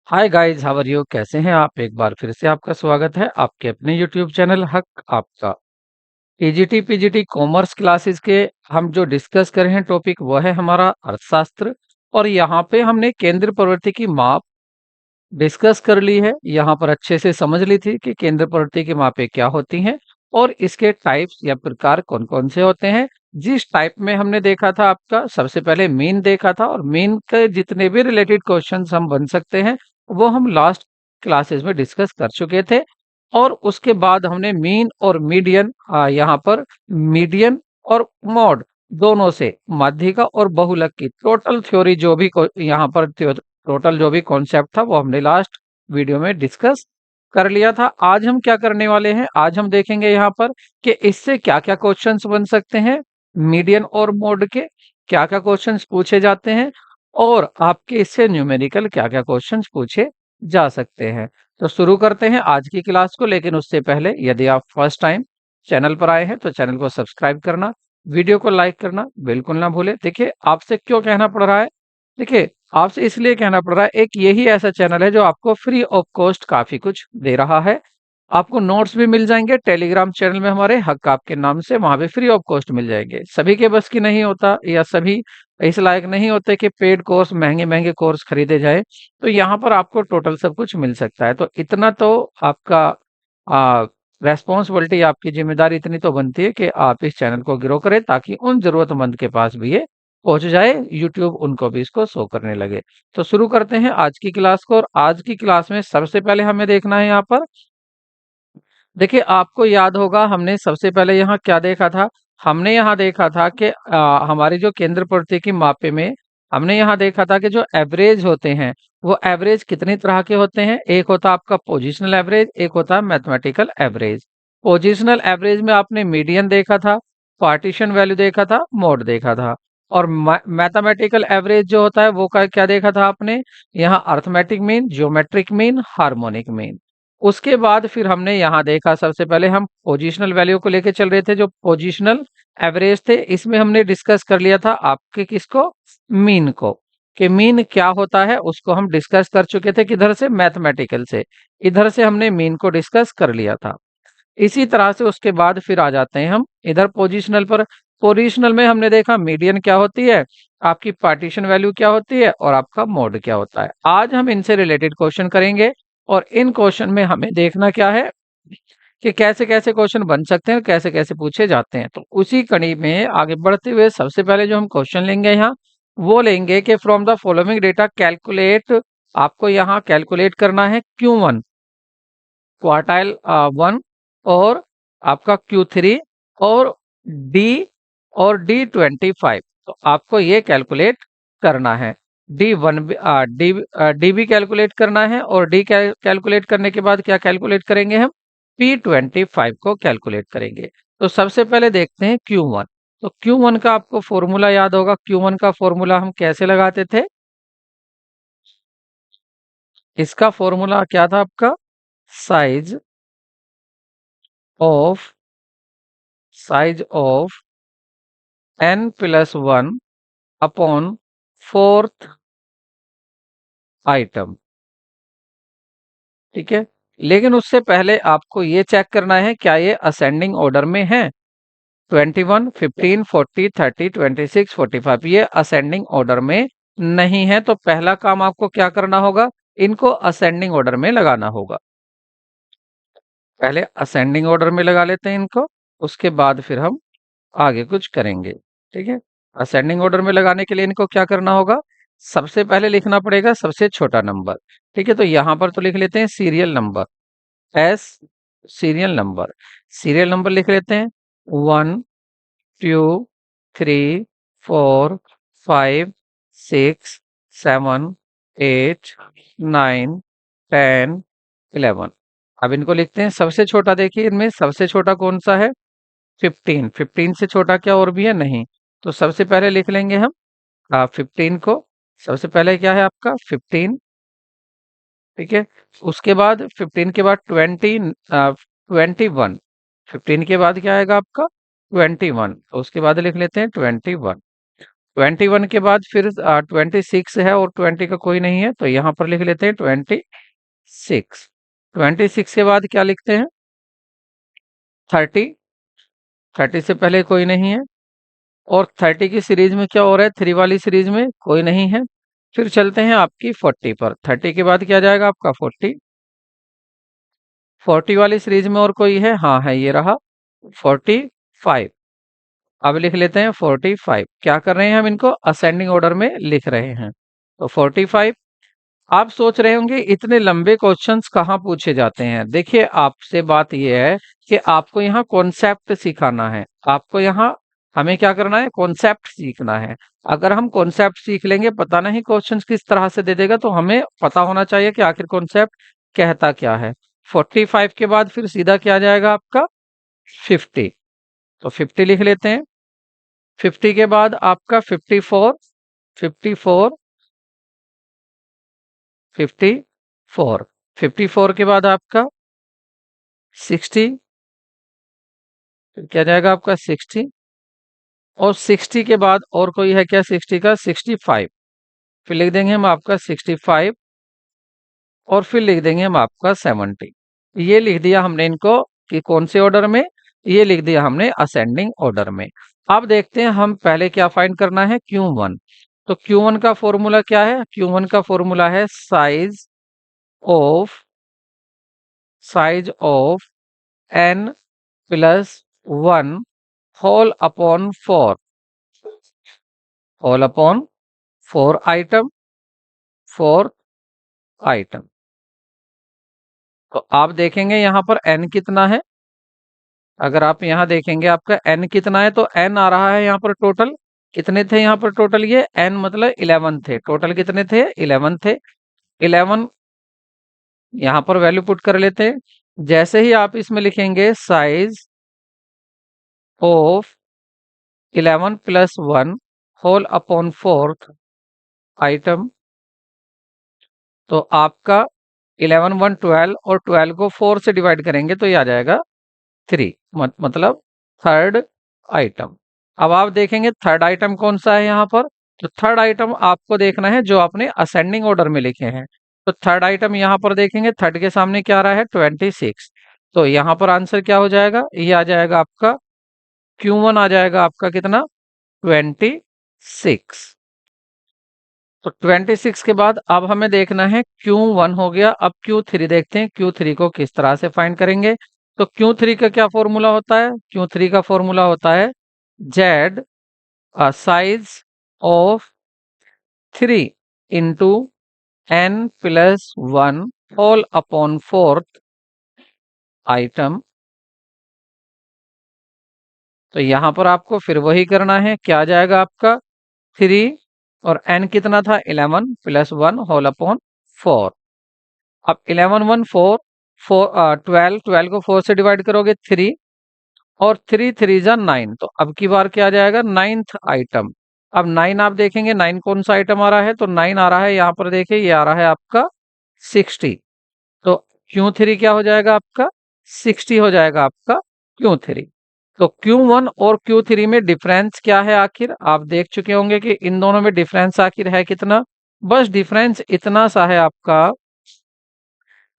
Hi guys, how are you? कैसे हैं आप? एक बार फिर से आपका स्वागत है आपके अपने यूट्यूब चैनल हक आपका। टीजीटी पीजीटी कॉमर्स क्लासेस के हम जो डिस्कस कर रहे हैं टॉपिक वो है हमारा अर्थशास्त्र। और यहाँ पे हमने केंद्र प्रवृत्ति की माप डिस्कस कर ली है। यहाँ पर अच्छे से समझ ली थी कि केंद्र प्रवृत्ति की मापें क्या होती हैं और इसके टाइप्स या प्रकार कौन कौन से होते हैं। जिस टाइप में हमने देखा था आपका सबसे पहले मीन देखा था, और मीन के जितने भी रिलेटेड क्वेश्चंस हम बन सकते हैं वो हम लास्ट क्लासेस में डिस्कस कर चुके थे। और उसके बाद हमने मीन और मीडियन, यहाँ पर मीडियन और मॉड दोनों से माध्यिका और बहुलक की टोटल थ्योरी जो भी यहाँ पर टोटल जो भी कॉन्सेप्ट था वो हमने लास्ट वीडियो में डिस्कस कर लिया था। आज हम क्या करने वाले हैं, आज हम देखेंगे यहाँ पर कि इससे क्या क्या क्वेश्चंस बन सकते हैं, मीडियन और मोड के क्या क्या क्वेश्चंस पूछे जाते हैं, और आपके इससे न्यूमेरिकल क्या क्या क्वेश्चंस पूछे जा सकते हैं। तो शुरू करते हैं आज की क्लास को। लेकिन उससे पहले यदि आप फर्स्ट टाइम चैनल पर आए हैं तो चैनल को सब्सक्राइब करना, वीडियो को लाइक करना बिल्कुल ना भूलें। देखिए, आपसे क्यों कहना पड़ रहा है, देखिए आपसे इसलिए कहना पड़ रहा है, एक यही ऐसा चैनल है जो आपको फ्री ऑफ कॉस्ट काफी कुछ दे रहा है। आपको नोट्स भी मिल जाएंगे टेलीग्राम चैनल में हमारे हक आपके नाम से, वहां भी फ्री ऑफ कॉस्ट मिल जाएंगे। सभी के बस की नहीं होता या सभी इस लायक नहीं होते कि पेड कोर्स महंगे महंगे कोर्स खरीदे जाए, तो यहाँ पर आपको टोटल सब कुछ मिल सकता है। तो इतना तो आपका रेस्पॉन्सिबिलिटी, आपकी जिम्मेदारी इतनी तो बनती है कि आप इस चैनल को ग्रो करें ताकि उन जरूरतमंद के पास भी ये पहुंच जाए, यूट्यूब उनको भी इसको शो करने लगे। तो शुरू करते हैं आज की क्लास को। और आज की क्लास में सबसे पहले हमें देखना है यहाँ पर, देखिए आपको याद होगा हमने सबसे पहले यहाँ क्या देखा था। हमने यहाँ देखा था कि हमारी जो केंद्र प्रवृत्ति की मापे में हमने यहाँ देखा था कि जो एवरेज होते हैं वो एवरेज कितनी तरह के होते हैं। एक होता आपका पोजिशनल एवरेज, एक होता है मैथमेटिकल एवरेज। पोजिशनल एवरेज में आपने मीडियन देखा था, पार्टीशन वैल्यू देखा था, मोड देखा था। और मैथमेटिकल एवरेज जो होता है वो क्या देखा था आपने, यहाँ arithmetic mean, geometric mean, harmonic mean. उसके बाद फिर हमने यहाँ देखा, सबसे पहले हम पोजिशनल वैल्यू को लेके चल रहे थे, जो पोजिशनल एवरेज थे इसमें हमने डिस्कस कर लिया था आपके किसको, मीन को। कि मीन क्या होता है उसको हम डिस्कस कर चुके थे, किधर से, मैथमेटिकल से। इधर से हमने मीन को डिस्कस कर लिया था। इसी तरह से उसके बाद फिर आ जाते हैं हम इधर पोजिशनल पर। पोजिशनल में हमने देखा मीडियन क्या होती है, आपकी पार्टीशन वैल्यू क्या होती है, और आपका मोड क्या होता है। आज हम इनसे रिलेटेड क्वेश्चन करेंगे। और इन क्वेश्चन में हमें देखना क्या है कि कैसे कैसे क्वेश्चन बन सकते हैं और कैसे कैसे पूछे जाते हैं। तो उसी कड़ी में आगे बढ़ते हुए सबसे पहले जो हम क्वेश्चन लेंगे यहाँ वो लेंगे कि from the following data calculate, आपको यहाँ कैलकुलेट करना है Q1 क्वार्टाइल 1, और आपका Q3, और डी, और D25। तो आपको ये कैलकुलेट करना है। डी भी कैलकुलेट करना है, और डी कैलकुलेट करने के बाद क्या कैलकुलेट करेंगे हम, P25 को कैलकुलेट करेंगे। तो सबसे पहले देखते हैं Q1। तो Q1 का आपको फॉर्मूला याद होगा। Q1 का फॉर्मूला हम कैसे लगाते थे, इसका फॉर्मूला क्या था आपका, size of n+1 upon fourth item. ठीक है, लेकिन उससे पहले आपको ये चेक करना है क्या ये असेंडिंग ऑर्डर में है। 21, 15, 40, 30, 26, 45 ये असेंडिंग ऑर्डर में नहीं है। तो पहला काम आपको क्या करना होगा, इनको असेंडिंग ऑर्डर में लगाना होगा। पहले असेंडिंग ऑर्डर में लगा लेते हैं इनको, उसके बाद फिर हम आगे कुछ करेंगे। ठीक है, असेंडिंग ऑर्डर में लगाने के लिए इनको क्या करना होगा, सबसे पहले लिखना पड़ेगा सबसे छोटा नंबर। ठीक है, तो यहां पर तो लिख लेते हैं serial number, S, serial number लिख लेते हैं 1, 2, 3, 4, 5, 6, 7, 8, 9, 10, 11। अब इनको लिखते हैं सबसे छोटा। देखिए इनमें सबसे छोटा कौन सा है, 15। 15 से छोटा क्या और भी है, नहीं। तो सबसे पहले लिख लेंगे हम 15 को। सबसे पहले क्या है आपका 15। ठीक है, उसके बाद 15 के बाद 21। 15 के बाद क्या आएगा आपका 21, तो उसके बाद लिख लेते हैं 21। 21 के बाद फिर 26 है और 20 का कोई नहीं है, तो यहाँ पर लिख लेते हैं 26। 26 के बाद क्या लिखते हैं? 30। 30 से पहले कोई नहीं है। और 30 की सीरीज में क्या हो रहा है? 3 वाली सीरीज में कोई नहीं है। फिर चलते हैं आपकी 40 पर। 30 के बाद क्या जाएगा आपका? 40। 40 वाली सीरीज में और कोई है? हाँ है, ये रहा 45। अब लिख लेते हैं 45। क्या कर रहे हैं हम? इनको असेंडिंग ऑर्डर में लिख रहे हैं। तो 45। आप सोच रहे होंगे इतने लंबे क्वेश्चंस कहाँ पूछे जाते हैं। देखिए, आपसे बात यह है कि आपको यहाँ कॉन्सेप्ट सिखाना है। आपको यहाँ हमें क्या करना है? कॉन्सेप्ट सीखना है। अगर हम कॉन्सेप्ट सीख लेंगे, पता नहीं क्वेश्चंस किस तरह से दे देगा, तो हमें पता होना चाहिए कि आखिर कॉन्सेप्ट कहता क्या है। 45 के बाद फिर सीधा क्या जाएगा आपका? 50। तो 50 लिख लेते हैं। 50 के बाद आपका 54। 54। 54। 54 के बाद आपका 60। फिर क्या जाएगा आपका? 60। और 60 के बाद और कोई है क्या? 60 का 65। फिर लिख देंगे हम आपका 65। और फिर लिख देंगे हम आपका 70। ये लिख दिया हमने इनको कि कौन से ऑर्डर में? ये लिख दिया हमने असेंडिंग ऑर्डर में। अब देखते हैं हम पहले क्या फाइंड करना है? Q1। तो Q1 का फॉर्मूला क्या है? Q1 का फॉर्मूला है of size of n plus 1 whole upon 4। Whole upon 4 item. 4 item. तो आप देखेंगे यहाँ पर n कितना है। अगर आप यहाँ देखेंगे आपका n कितना है, तो n आ रहा है यहाँ पर टोटल। कितने थे यहाँ पर टोटल? ये n मतलब 11 थे। टोटल कितने थे? 11 थे। 11 यहाँ पर वैल्यू पुट कर लेते हैं। जैसे ही आप इसमें लिखेंगे size of 11 plus 1 whole upon 4 item, तो आपका 11 1 12 और 12 को 4 से डिवाइड करेंगे तो ये आ जाएगा 3। मतलब थर्ड आइटम। अब आप देखेंगे थर्ड आइटम कौन सा है यहाँ पर। तो थर्ड आइटम आपको देखना है जो आपने असेंडिंग ऑर्डर में लिखे हैं। तो थर्ड आइटम यहाँ पर देखेंगे, थर्ड के सामने क्या आ रहा है? 26। तो यहाँ पर आंसर क्या हो जाएगा? ये आ जाएगा आपका Q1 आ जाएगा आपका कितना? 26। तो 26 के बाद अब हमें देखना है Q1 हो गया। अब Q3 देखते हैं Q3 को किस तरह से फाइंड करेंगे। तो Q3 का क्या फॉर्मूला होता है? Q3 का फॉर्मूला होता है Z size of 3 into n plus 1 whole upon 4 item. तो यहां पर आपको फिर वही करना है। क्या आ जाएगा आपका? 3 और n कितना था? 11 प्लस 1 होल अपॉन 4। अब 11 1 4 4 12 12 को 4 से डिवाइड करोगे 3 और 3 3 जा 9। तो अब की बार क्या आ जाएगा? 9th item. अब 9 आप देखेंगे 9 कौन सा आइटम आ रहा है? तो 9 आ रहा है यहाँ पर, देखिए ये आ रहा है आपका 60। तो Q3 क्या हो जाएगा आपका? 60 हो जाएगा आपका Q3। तो Q1 और Q3 में डिफरेंस क्या है आखिर? आप देख चुके होंगे कि इन दोनों में डिफरेंस आखिर है कितना। बस डिफरेंस इतना सा है आपका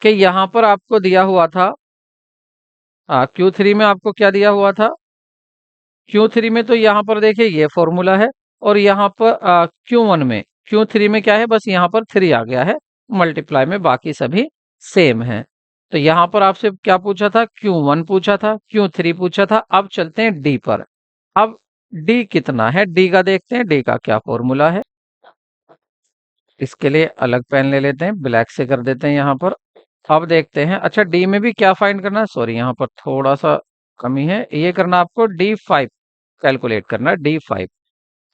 कि यहाँ पर आपको दिया हुआ था Q3 में आपको क्या दिया हुआ था? Q3 में तो यहाँ पर देखिए ये फॉर्मूला है। और यहाँ पर Q3 में क्या है? बस यहाँ पर 3 आ गया है मल्टीप्लाई में, बाकी सभी सेम है। तो यहाँ पर आपसे क्या पूछा था? Q1 पूछा था, Q3 पूछा था। अब चलते हैं D पर। अब D कितना है? D का देखते हैं, D का क्या फॉर्मूला है। इसके लिए अलग पेन ले लेते हैं, ब्लैक से कर देते हैं यहाँ पर। अब देखते हैं। अच्छा, डी में भी क्या फाइंड करना है? सॉरी, यहाँ पर थोड़ा सा कमी है। ये करना आपको D5 कैलकुलेट करना है, D5।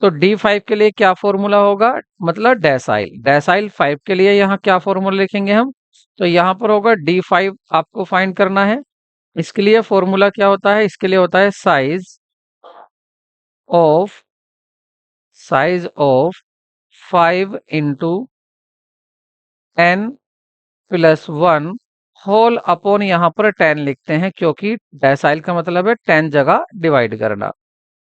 तो D5 के लिए क्या फॉर्मूला होगा? मतलब डेसाइल। डेसाइल 5 के लिए यहाँ क्या फॉर्मूला लिखेंगे हम? तो यहाँ पर होगा D5 आपको फाइंड करना है। इसके लिए फॉर्मूला क्या होता है? इसके लिए होता है of size of 5 into n plus 1 whole upon यहाँ पर 10 लिखते हैं, क्योंकि डेसाइल का मतलब है 10 जगह डिवाइड करना।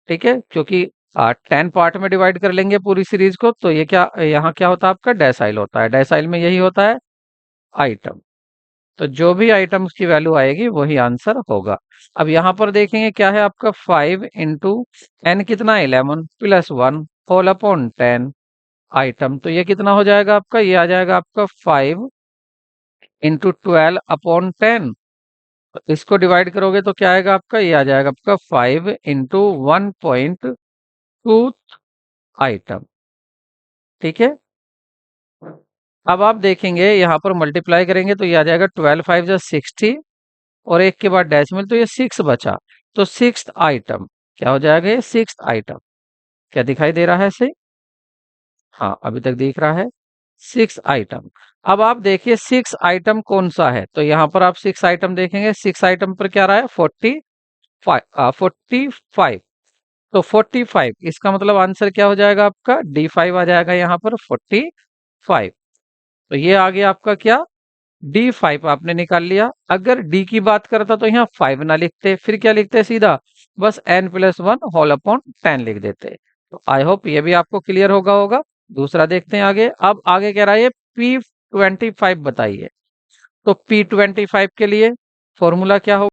ठीक है, क्योंकि 10 पार्ट में डिवाइड कर लेंगे पूरी सीरीज को, तो ये क्या यहाँ क्या होता है आपका डेसाइल होता है। डेसाइल में यही होता है आइटम। तो जो भी आइटम्स की वैल्यू आएगी वही आंसर होगा। अब यहाँ पर देखेंगे क्या है आपका 5 इंटू एन कितना 11 प्लस 1 होल अपॉन 10 आइटम। तो ये कितना हो जाएगा आपका, ये आ जाएगा आपका 5 इंटू 12 अपॉन 10। इसको डिवाइड करोगे तो क्या आएगा आपका, ये आ जाएगा आपका 5 इंटू 1.2 आइटम। ठीक है। अब आप देखेंगे यहाँ पर मल्टीप्लाई करेंगे तो ये आ जाएगा 12 5 जा 60 और एक के बाद डेसिमल, तो ये 6 बचा। तो सिक्स्थ आइटम क्या हो जाएगा, ये सिक्स्थ आइटम। क्या दिखाई दे रहा है सही? हाँ, अभी तक दिख रहा है सिक्स आइटम। अब आप देखिए सिक्स आइटम कौन सा है, तो यहाँ पर आप सिक्स आइटम देखेंगे। सिक्स आइटम पर क्या रहा है 45। तो 45 इसका मतलब आंसर क्या हो जाएगा आपका, D5 आ जाएगा यहाँ पर 45। तो ये आ गया आपका क्या, D5 आपने निकाल लिया। अगर D की बात करता तो यहाँ 5 ना लिखते, फिर क्या लिखते सीधा, बस n+1 होल अपॉन 10 लिख देते। तो आई होप ये भी आपको क्लियर होगा। दूसरा देखते हैं आगे। अब आगे कह रहा है P25 बताइए। तो P25 के लिए फॉर्मूला क्या हो,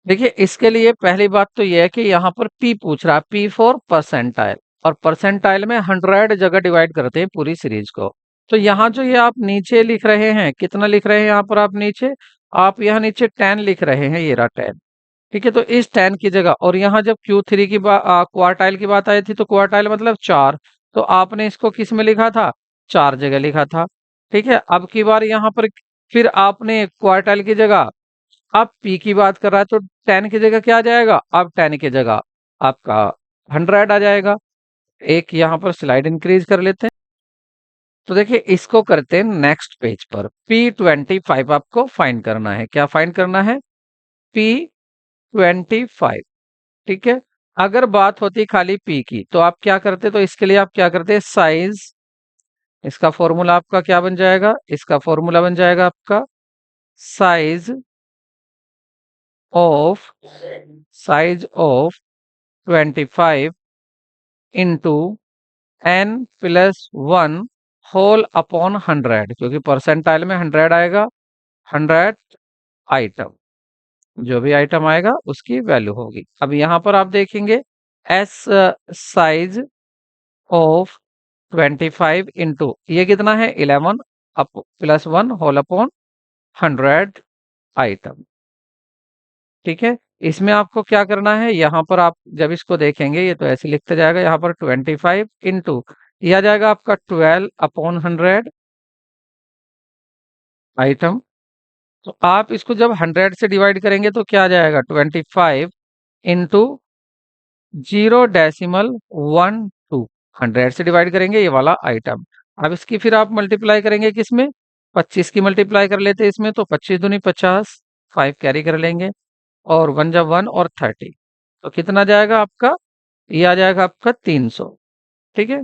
देखिए इसके लिए पहली बात तो यह है कि यहाँ पर P पूछ रहा है, P फॉर परसेंटाइल, और परसेंटाइल में 100 जगह डिवाइड करते हैं पूरी सीरीज को। तो यहाँ जो ये आप नीचे लिख रहे हैं, कितना लिख रहे हैं यहाँ पर आप नीचे, आप यहाँ नीचे 10 लिख रहे हैं, ये रहा 10। ठीक है। तो इस 10 की जगह, और यहाँ जब Q3 की क्वार्टाइल की बात आई थी, तो क्वार्टाइल मतलब 4, तो आपने इसको किस में लिखा था, 4 जगह लिखा था। ठीक है। अब की बार यहाँ पर फिर आपने क्वार्टाइल की जगह, अब P की बात कर रहा है तो 10 की जगह क्या आ जाएगा, अब 10 की जगह आपका 100 आ जाएगा। एक यहाँ पर स्लाइड इंक्रीज कर लेते हैं। तो देखिए इसको करते हैं नेक्स्ट पेज पर। P25 आपको फाइंड करना है। क्या फाइंड करना है, P25। ठीक है। अगर बात होती खाली P की तो आप क्या करते, तो इसके लिए आप क्या करते, साइज, इसका फॉर्मूला आपका क्या बन जाएगा, इसका फॉर्मूला बन जाएगा आपका size of size of 25 into n+1 whole upon 100, क्योंकि परसेंटाइल में 100 आएगा। 100 आइटम, जो भी आइटम आएगा उसकी वैल्यू होगी। अब यहाँ पर आप देखेंगे एस साइज ऑफ 25 इंटू ये कितना है 11 up plus 1 whole upon 100 item. ठीक है। इसमें आपको क्या करना है, यहाँ पर आप जब इसको देखेंगे ये तो ऐसे लिखते जाएगा, यहाँ पर 25 इंटू यह आ जाएगा आपका 12 अपॉन 100 आइटम। तो आप इसको जब 100 से डिवाइड करेंगे तो क्या आ जाएगा, 25 इंटू 0.12, 100 से डिवाइड करेंगे ये वाला आइटम। अब इसकी फिर आप मल्टीप्लाई करेंगे किसमें, 25 की मल्टीप्लाई कर लेते हैं इसमें, तो 25 दूनी 50, 5 कैरी कर लेंगे, और 1 जब 1 और 30, तो कितना जाएगा आपका, ये आ जाएगा आपका 300। ठीक है।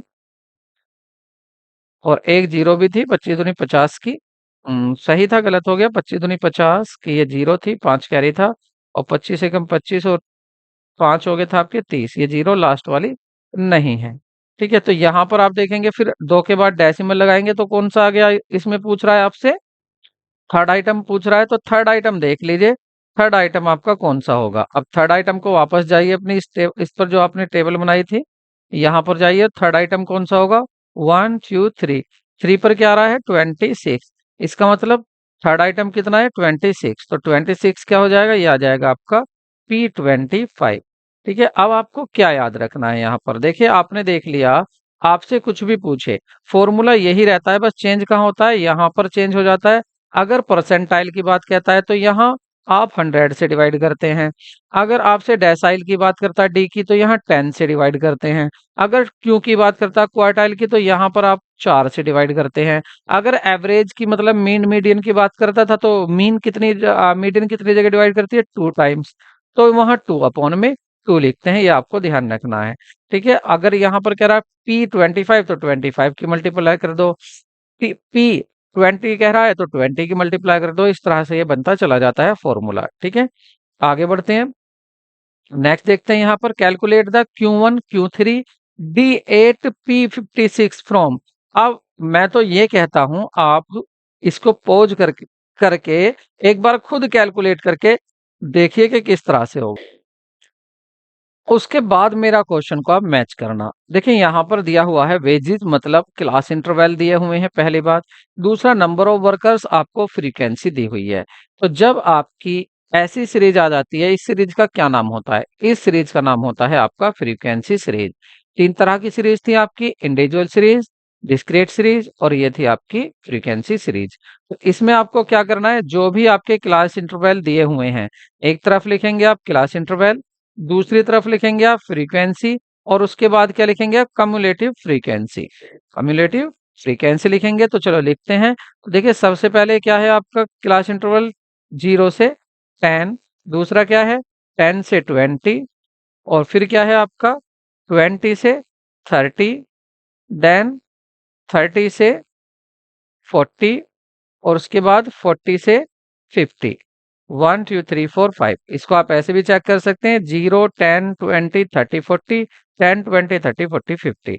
और एक जीरो भी थी, 25 दूनी 50 की, सही था गलत हो गया, 25 दूनी 50 की ये जीरो थी, 5 कैरी था, और 25 एकम 25 और 5 हो गए था आपके 30, ये जीरो लास्ट वाली नहीं है। ठीक है। तो यहाँ पर आप देखेंगे फिर 2 के बाद डेसिमल लगाएंगे तो कौन सा आ गया, इसमें पूछ रहा है आपसे थर्ड आइटम पूछ रहा है, तो थर्ड आइटम देख लीजिए, थर्ड आइटम आपका कौन सा होगा। अब थर्ड आइटम को वापस जाइए अपनी इस पर जो आपने टेबल बनाई थी, यहाँ पर जाइए, थर्ड आइटम कौन सा होगा, 1 2 3, 3 पर क्या आ रहा है 26, इसका मतलब थर्ड आइटम कितना है 26, तो 26 क्या हो जाएगा, ये आ जाएगा आपका P25। ठीक है। अब आपको क्या याद रखना है, यहाँ पर देखिए आपने देख लिया, आपसे कुछ भी पूछे फॉर्मूला यही रहता है, बस चेंज कहाँ होता है, यहाँ पर चेंज हो जाता है। अगर परसेंटाइल की बात कहता है तो यहाँ आप 100 से डिवाइड करते हैं। अगर आपसे डेसाइल की बात करता है डी की, तो यहाँ 10 से डिवाइड करते हैं। अगर क्यू की बात करता है क्वार्टाइल की, तो यहाँ पर आप 4 से डिवाइड करते हैं। अगर एवरेज की मतलब मीन मीडियन की बात करता था, तो मीडियन कितनी जगह डिवाइड करती है, 2 टाइम्स, तो वहां 2 अपॉन में 2 लिखते हैं, ये आपको ध्यान रखना है। ठीक है। अगर यहाँ पर कह रहा है P25, तो 25 की मल्टीप्लाई कर दो। P 20 कह रहा है तो 20 की मल्टीप्लाई कर दो। इस तरह से ये बनता चला जाता है फॉर्मूला। ठीक है। आगे बढ़ते हैं। नेक्स्ट देखते हैं यहाँ पर, calculate the Q1 Q3 D8 P56 from. अब मैं तो ये कहता हूं, आप इसको पॉज करके करके एक बार खुद कैलकुलेट करके देखिए कि किस तरह से होगा। उसके बाद मेरा क्वेश्चन को आप मैच करना। देखिए यहाँ पर दिया हुआ है वेजेस, मतलब क्लास इंटरवल दिए हुए हैं, पहली बात। दूसरा, नंबर ऑफ वर्कर्स, आपको फ्रीक्वेंसी दी हुई है। तो जब आपकी ऐसी सीरीज आ जाती है, इस सीरीज का क्या नाम होता है? इस सीरीज का नाम होता है आपका फ्रीक्वेंसी सीरीज। तीन तरह की सीरीज थी आपकी, इंडिविजुअल सीरीज, डिस्क्रीट सीरीज, और ये थी आपकी फ्रीक्वेंसी सीरीज। तो इसमें आपको क्या करना है, जो भी आपके क्लास इंटरवल दिए हुए हैं, एक तरफ लिखेंगे आप क्लास इंटरवल, दूसरी तरफ लिखेंगे आप फ्रीक्वेंसी, और उसके बाद क्या लिखेंगे आप, कम्युलेटिव फ्रीक्वेंसी। कम्युलेटिव फ्रीक्वेंसी लिखेंगे। तो चलो लिखते हैं। तो देखिए सबसे पहले क्या है आपका क्लास इंटरवल, 0 से 10। दूसरा क्या है, 10 से 20। और फिर क्या है आपका, 20 से 30। देन 30 से 40। और उसके बाद 40 से 50। 1 2 3 4 5। इसको आप ऐसे भी चेक कर सकते हैं, 0 10 20 30 40, 10 20 30 40 50।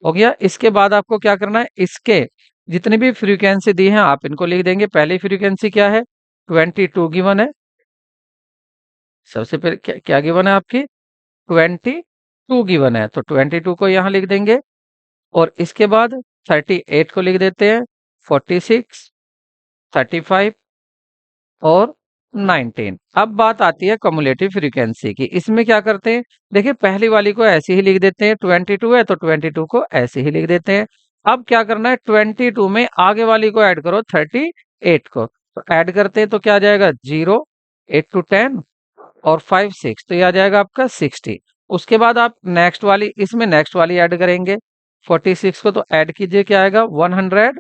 हो गया। इसके बाद आपको क्या करना है, इसके जितनी भी फ्रीक्वेंसी दी है आप इनको लिख देंगे। पहली फ्रीक्वेंसी क्या है, 22 गिवन है। सबसे पहले क्या गिवन है आपकी, 22 गिवन है, तो 22 को यहाँ लिख देंगे। और इसके बाद 38 को लिख देते हैं, 46, 35 और 19। अब बात आती है कम्युलेटिव फ्रीक्वेंसी की। इसमें क्या करते हैं, देखिए पहली वाली को ऐसे ही लिख देते हैं, 22 है तो 22 को ऐसे ही लिख देते हैं। अब क्या करना है, 22 में आगे वाली को ऐड करो, 38 को। तो ऐड करते हैं तो क्या आ जाएगा, 0, 8 to 10 और 5 6, तो ये आ जाएगा आपका 60। उसके बाद आप नेक्स्ट वाली, इसमें नेक्स्ट वाली ऐड करेंगे 46 को, तो ऐड कीजिए, क्या आएगा 100,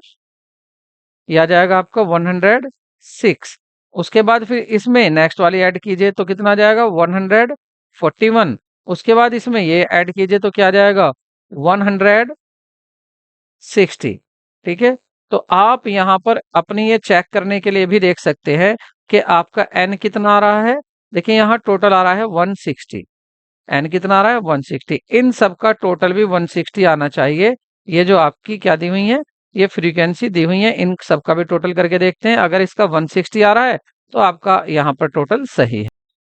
ये आ जाएगा आपका 106। उसके बाद फिर इसमें नेक्स्ट वाली ऐड कीजिए तो कितना आ जाएगा, 141। उसके बाद इसमें ये ऐड कीजिए तो क्या आ जाएगा, 160। ठीक है। तो आप यहाँ पर अपनी ये चेक करने के लिए भी देख सकते हैं कि आपका एन कितना आ रहा है। देखिए यहाँ टोटल आ रहा है 160। एन कितना आ रहा है, 160। इन सब का टोटल भी 160 आना चाहिए। ये जो आपकी क्या दी हुई है, ये फ्रीक्वेंसी दी हुई है, इन सब का भी टोटल करके देखते हैं। अगर इसका 160 आ रहा है तो आपका यहाँ पर टोटल सही है,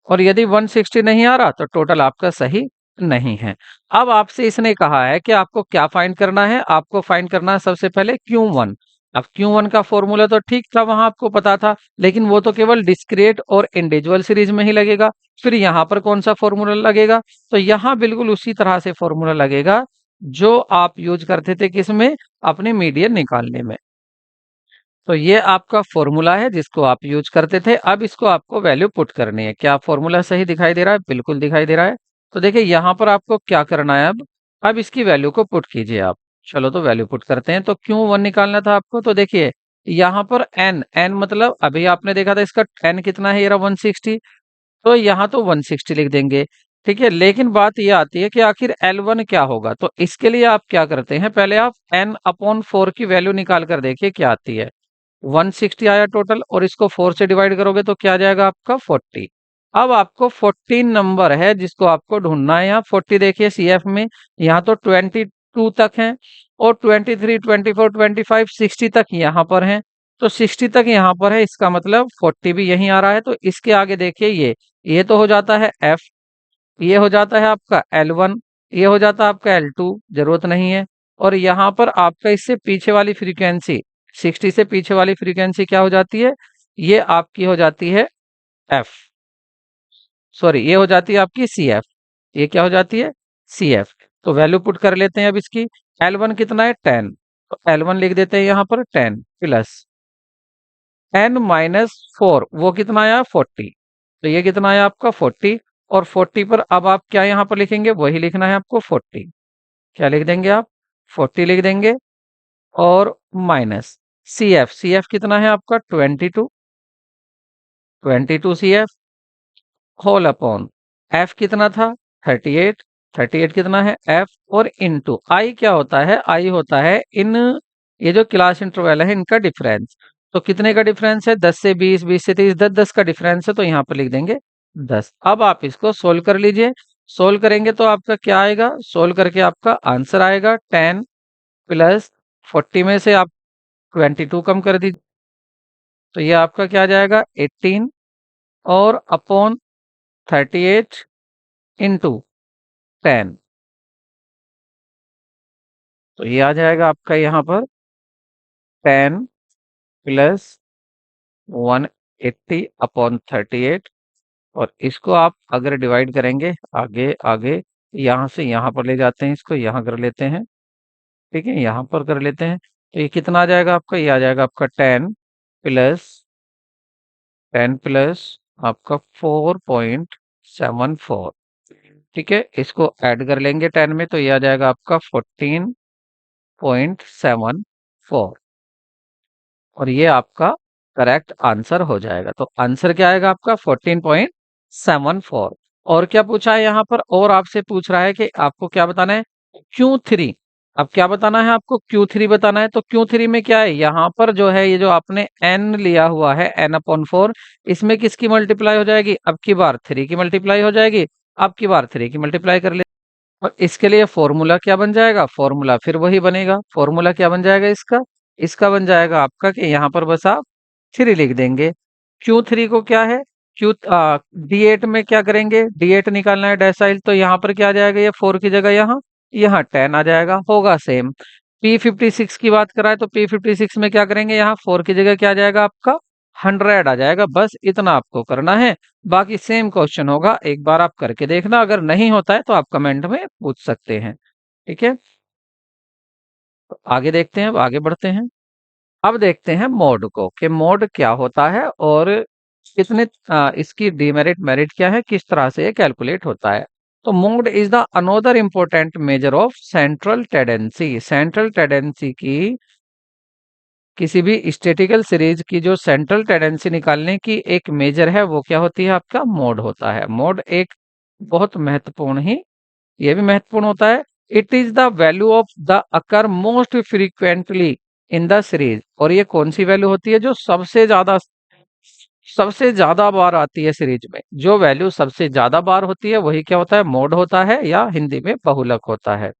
और यदि 160 नहीं आ रहा तो टोटल आपका सही नहीं है। अब आपसे इसने कहा है कि आपको क्या फाइंड करना है, आपको फाइंड करना है सबसे पहले Q1। अब Q1 का फॉर्मूला तो ठीक था, वहां आपको पता था, लेकिन वो तो केवल डिस्क्रीट और इंडिविजुअल सीरीज में ही लगेगा। फिर यहाँ पर कौन सा फॉर्मूला लगेगा, तो यहाँ बिल्कुल उसी तरह से फॉर्मूला लगेगा जो आप यूज करते थे किसमें, अपने मीडियन निकालने में। तो ये आपका फॉर्मूला है जिसको आप यूज करते थे। अब इसको आपको वैल्यू पुट करनी है। क्या फॉर्मूला सही दिखाई दे रहा है, बिल्कुल दिखाई दे रहा है। तो देखिए यहाँ पर आपको क्या करना है, अब इसकी वैल्यू को पुट कीजिए आप। चलो तो वैल्यू पुट करते हैं। तो Q1 निकालना था आपको, तो देखिए यहाँ पर एन मतलब अभी आपने देखा था इसका एन कितना है, ये रहा 160। तो यहाँ तो 160 लिख देंगे। ठीक है। लेकिन बात ये आती है कि आखिर L1 क्या होगा, तो इसके लिए आप क्या करते हैं, पहले आप n/4 की वैल्यू निकाल कर देखिए क्या आती है। 160 आया टोटल, और इसको 4 से डिवाइड करोगे तो क्या आ जाएगा आपका 40। अब आपको 14 नंबर है जिसको आपको ढूंढना है। यहाँ 40 देखिए CF में, यहाँ तो 22 तक है, और 23 24 25 60 तक यहाँ पर है। तो 60 तक यहाँ पर है, इसका मतलब 40 भी यहीं आ रहा है। तो इसके आगे देखिए ये तो हो जाता है F, ये हो जाता है आपका L1, ये हो जाता है आपका L2, जरूरत नहीं है। और यहाँ पर आपका इससे पीछे वाली फ्रीक्वेंसी, 60 से पीछे वाली फ्रीक्वेंसी क्या हो जाती है, ये आपकी हो जाती है F, सॉरी ये हो जाती है आपकी CF। ये क्या हो जाती है, CF। तो वैल्यू पुट कर लेते हैं अब इसकी। L1 कितना है, 10। तो L1 लिख देते हैं यहाँ पर 10 प्लस n-4, वो कितना आया 40। तो ये कितना आया आपका 40। और 40 पर अब आप क्या यहाँ पर लिखेंगे, वही लिखना है आपको 40। क्या लिख देंगे आप, 40 लिख देंगे। और माइनस CF कितना है आपका 22, 22 CF होल अपॉन F कितना था 38, 38 कितना है F, और इनटू I क्या होता है, I होता है इन, ये जो क्लास इंटरवल है इनका डिफरेंस। तो कितने का डिफरेंस है, 10 से 20, 20 से 30, 10 10 का डिफरेंस है, तो यहाँ पर लिख देंगे 10। अब आप इसको सोल्व कर लीजिए। सोल्व करेंगे तो आपका क्या आएगा? सोल्व करके आपका आंसर आएगा 10 प्लस 40 में से आप 22 कम कर दीजिए, तो ये आपका क्या आ जाएगा? 18 और अपॉन 38 इंटू 10, तो ये आ जाएगा आपका यहाँ पर 10 प्लस 180 अपॉन 38। और इसको आप अगर डिवाइड करेंगे आगे आगे, यहाँ से यहाँ पर ले जाते हैं, इसको यहाँ कर लेते हैं, ठीक है, यहाँ पर कर लेते हैं, तो ये कितना आ जाएगा आपका? ये आ जाएगा आपका 10 प्लस आपका 4.74। ठीक है, इसको ऐड कर लेंगे 10 में, तो ये आ जाएगा आपका 14.74, और ये आपका करेक्ट आंसर हो जाएगा। तो आंसर क्या आएगा आपका? 14.74। और क्या पूछा है यहाँ पर? और आपसे पूछ रहा है कि आपको क्या बताना है? Q3। अब क्या बताना है आपको? Q3 बताना है। तो Q3 में क्या है? यहाँ पर जो है, ये जो आपने n लिया हुआ है, n/4, इसमें किसकी मल्टीप्लाई हो जाएगी? अब की बार 3 की मल्टीप्लाई हो जाएगी। अब की बार 3 की मल्टीप्लाई कर ले, और इसके लिए फॉर्मूला क्या बन जाएगा? फॉर्मूला फिर वही बनेगा। फॉर्मूला क्या बन जाएगा इसका? इसका बन जाएगा आपका कि यहाँ पर बस आप 3 लिख देंगे। Q3 को क्या है? D8 में क्या करेंगे? D8 निकालना है डेसाइल, तो यहाँ पर क्या आ जाएगा? ये 4 की जगह यहाँ 10 आ जाएगा, होगा सेम। P56 की बात कराए तो P56 में क्या करेंगे? यहाँ 4 की जगह क्या आ जाएगा आपका? 100 आ जाएगा। बस इतना आपको करना है, बाकी सेम क्वेश्चन होगा। एक बार आप करके देखना, अगर नहीं होता है तो आप कमेंट में पूछ सकते हैं। ठीक है, तो आगे देखते हैं, अब आगे बढ़ते हैं। अब देखते हैं मोड को, कि मोड क्या होता है और कितने इसकी डीमेरिट मेरिट क्या है, किस तरह से ये कैलकुलेट होता है। तो mode is the another important measure of central tendency. Central tendency की, किसी भी स्टैटिकल सीरीज की जो सेंट्रल टेंडेंसी निकालने की एक मेजर है, वो क्या होती है? आपका मोड होता है। मोड एक बहुत महत्वपूर्ण ही, ये भी महत्वपूर्ण होता है। It is the value of the occur most frequently in the series. और ये कौन सी वैल्यू होती है? जो सबसे ज्यादा बार आती है सीरीज में। जो वैल्यू सबसे ज्यादा बार होती है वही क्या होता है? मोड होता है, या हिंदी में बहुलक होता है।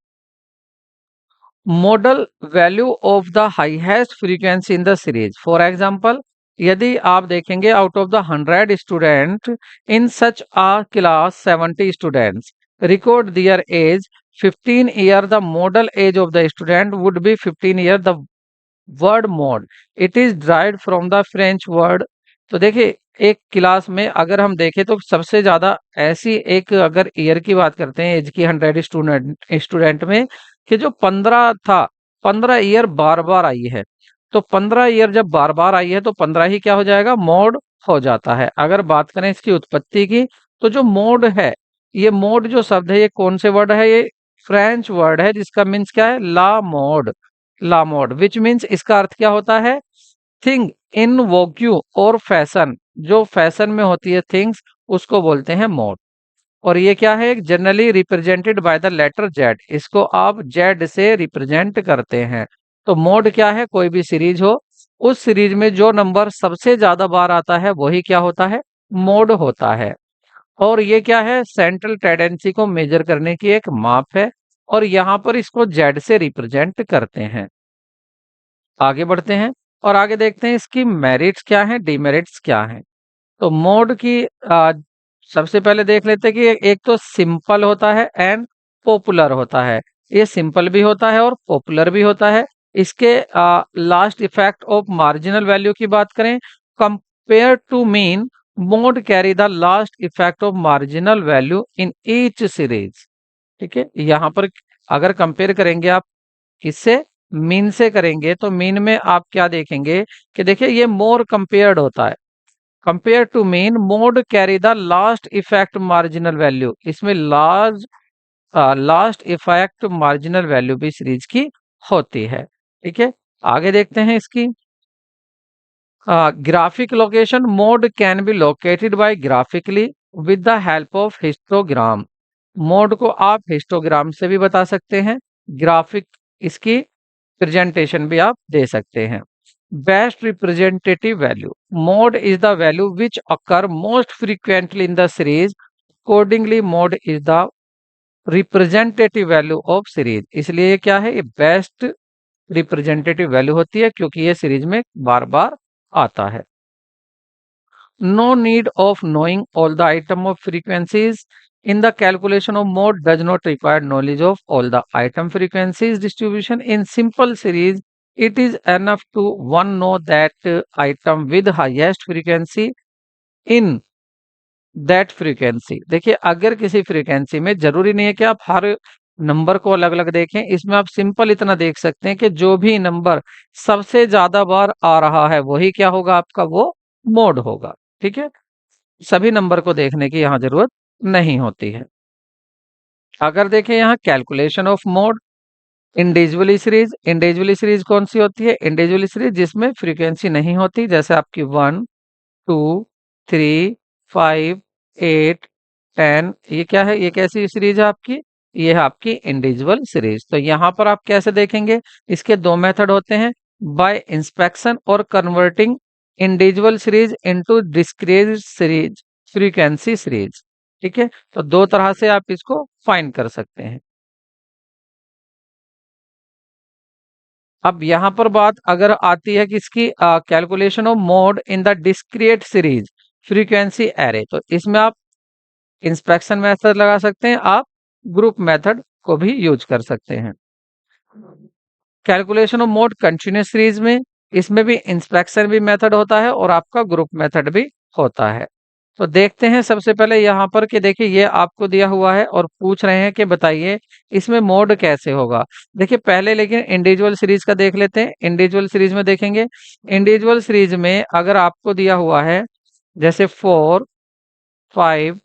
Modal value of the highest frequency in the series. For example, यदि आप देखेंगे out of the 100 student in such a class 70 students record their age 15 year, the modal age of the student would be 15 year. The word mode it is derived from the French word. तो देखिए, एक class में अगर हम देखें तो सबसे ज्यादा ऐसी एक, अगर ईयर की बात करते हैं एज की, 100 स्टूडेंट स्टूडेंट में, कि जो 15 था, 15 ईयर बार बार आई है। तो 15 ईयर जब बार बार आई है तो 15 ही क्या हो जाएगा? मोड हो जाता है। अगर बात करें इसकी उत्पत्ति की, तो जो मोड है, ये मोड जो शब्द है, ये कौन से वर्ड है? ये फ्रेंच वर्ड है, जिसका मीन्स क्या है? ला मोड। ला मोड विच मीन्स, इसका अर्थ क्या होता है? थिंग इन वोक्यू और फैशन। जो फैशन में होती है थिंग्स, उसको बोलते हैं मोड। और ये क्या है? Generally represented by the letter Z. इसको आप जेड से रिप्रेजेंट करते हैं। तो मोड क्या है? कोई भी सीरीज हो, उस सीरीज में जो नंबर सबसे ज्यादा बार आता है वही क्या होता है? मोड होता है। और ये क्या है? सेंट्रल टेंडेंसी को मेजर करने की एक माप है, और यहाँ पर इसको जेड से रिप्रेजेंट करते हैं। आगे बढ़ते हैं और आगे देखते हैं इसकी मेरिट्स क्या हैं, डिमेरिट्स क्या हैं। तो मोड की सबसे पहले देख लेते हैं कि एक तो सिंपल होता है एंड पॉपुलर होता है। ये सिंपल भी होता है और पॉपुलर भी होता है। इसके last effect of marginal value की बात करें, compare to mean, mode carry the last effect of marginal value in each series. ठीक है, यहाँ पर अगर कंपेयर करेंगे आप किससे? मीन से करेंगे, तो मीन में आप क्या देखेंगे कि देखिए ये मोर कंपेयर्ड होता है। Compare to mean, mode carry the last effect marginal value. इसमें लास्ट इफेक्ट मार्जिनल वैल्यू भी सीरीज की होती है। ठीक है, आगे देखते हैं इसकी graphic location. Mode can be located by graphically with the help of histogram. Mode को आप हिस्टोग्राम से भी बता सकते हैं, ग्राफिक इसकी प्रेजेंटेशन भी आप दे सकते हैं। Best representative value. Mode is the value which occur most frequently in the series. Accordingly, mode is the representative value of series. इसलिए ये क्या है, ये बेस्ट रिप्रेजेंटेटिव वैल्यू होती है क्योंकि ये सीरीज में बार बार आता है. No need of knowing all the item of frequencies in the calculation of mode does not require knowledge of all the item frequencies distribution in simple series. It is enough to one know that item with highest frequency in that frequency. देखिए, अगर किसी frequency में जरूरी नहीं है कि आप हर number को अलग अलग देखें, इसमें आप सिंपल इतना देख सकते हैं कि जो भी नंबर सबसे ज्यादा बार आ रहा है वही क्या होगा, आपका वो मोड होगा. ठीक है, सभी नंबर को देखने की यहाँ जरूरत नहीं होती है. अगर देखें यहाँ calculation of mode, individually series कौन सी होती है, इंडिविजुअली सीरीज जिसमें फ्रीक्वेंसी नहीं होती, जैसे आपकी 1, 2, 3, 5, 8, 10. ये क्या है, ये कैसी सीरीज है आपकी, ये है आपकी इंडिविजुअल सीरीज. तो यहाँ पर आप कैसे देखेंगे, इसके दो मेथड होते हैं, बाय इंस्पेक्शन और converting individual series into discrete series frequency series. ठीक है, तो दो तरह से आप इसको फाइंड कर सकते हैं. अब यहाँ पर बात अगर आती है कि इसकी calculation of mode in the discrete series frequency array, तो इसमें आप इंस्पेक्शन मेथड लगा सकते हैं, आप ग्रुप मेथड को भी यूज कर सकते हैं. Calculation of mode continuous series में, इसमें भी इंस्पेक्शन भी मेथड होता है और आपका ग्रुप मेथड भी होता है. तो देखते हैं सबसे पहले यहाँ पर कि देखिए ये आपको दिया हुआ है और पूछ रहे हैं कि बताइए इसमें मोड कैसे होगा. देखिए पहले लेकिन इंडिविजुअल सीरीज का देख लेते हैं. इंडिविजुअल सीरीज में देखेंगे, इंडिविजुअल सीरीज में अगर आपको दिया हुआ है जैसे 4, 5,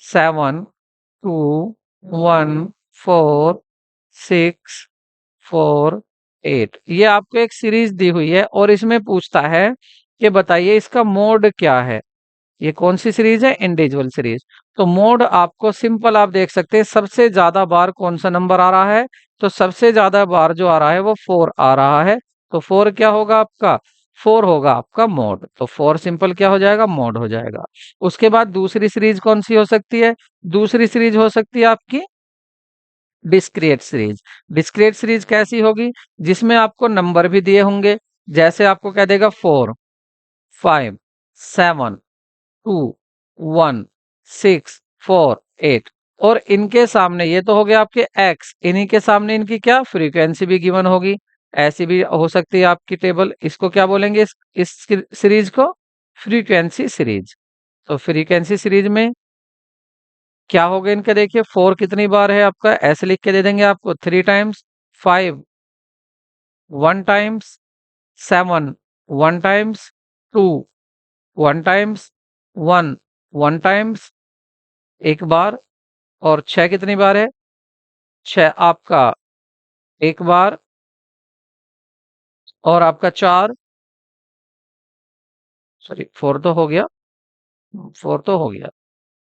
7, 2, 1, 4, 6, 4, 8, ये आपको एक सीरीज दी हुई है और इसमें पूछता है कि बताइए इसका मोड क्या है. ये कौन सी सीरीज है, इंडिविजुअल सीरीज. तो मोड आपको सिंपल आप देख सकते हैं, सबसे ज्यादा बार कौन सा नंबर आ रहा है, तो सबसे ज्यादा बार जो आ रहा है वो 4 आ रहा है. तो 4 क्या होगा आपका, 4 होगा आपका मोड. तो 4 सिंपल क्या हो जाएगा, मोड हो जाएगा. उसके बाद दूसरी सीरीज कौन सी हो सकती है, दूसरी सीरीज हो सकती है आपकी डिस्क्रीट सीरीज. डिस्क्रीट सीरीज कैसी होगी, जिसमें आपको नंबर भी दिए होंगे, जैसे आपको कह देगा 4, 5, 7, 2, 1, 6, 4, 8 और इनके सामने ये तो हो गया आपके एक्स, इन्हीं के सामने इनकी क्या फ्रीक्वेंसी भी गिवन होगी. ऐसी भी हो सकती है आपकी टेबल, इसको क्या बोलेंगे, इस सीरीज को फ्रीक्वेंसी सीरीज. तो फ्रीक्वेंसी सीरीज में क्या होगा इनके, देखिए 4 कितनी बार है आपका, ऐसे लिख के दे देंगे आपको 3 times, 5 1 times, 7 1 times, 2 1 times, 1 1 times एक बार, और 6 कितनी बार है, 6 आपका एक बार, और आपका 4, सॉरी 4 तो हो गया, 4 तो हो गया.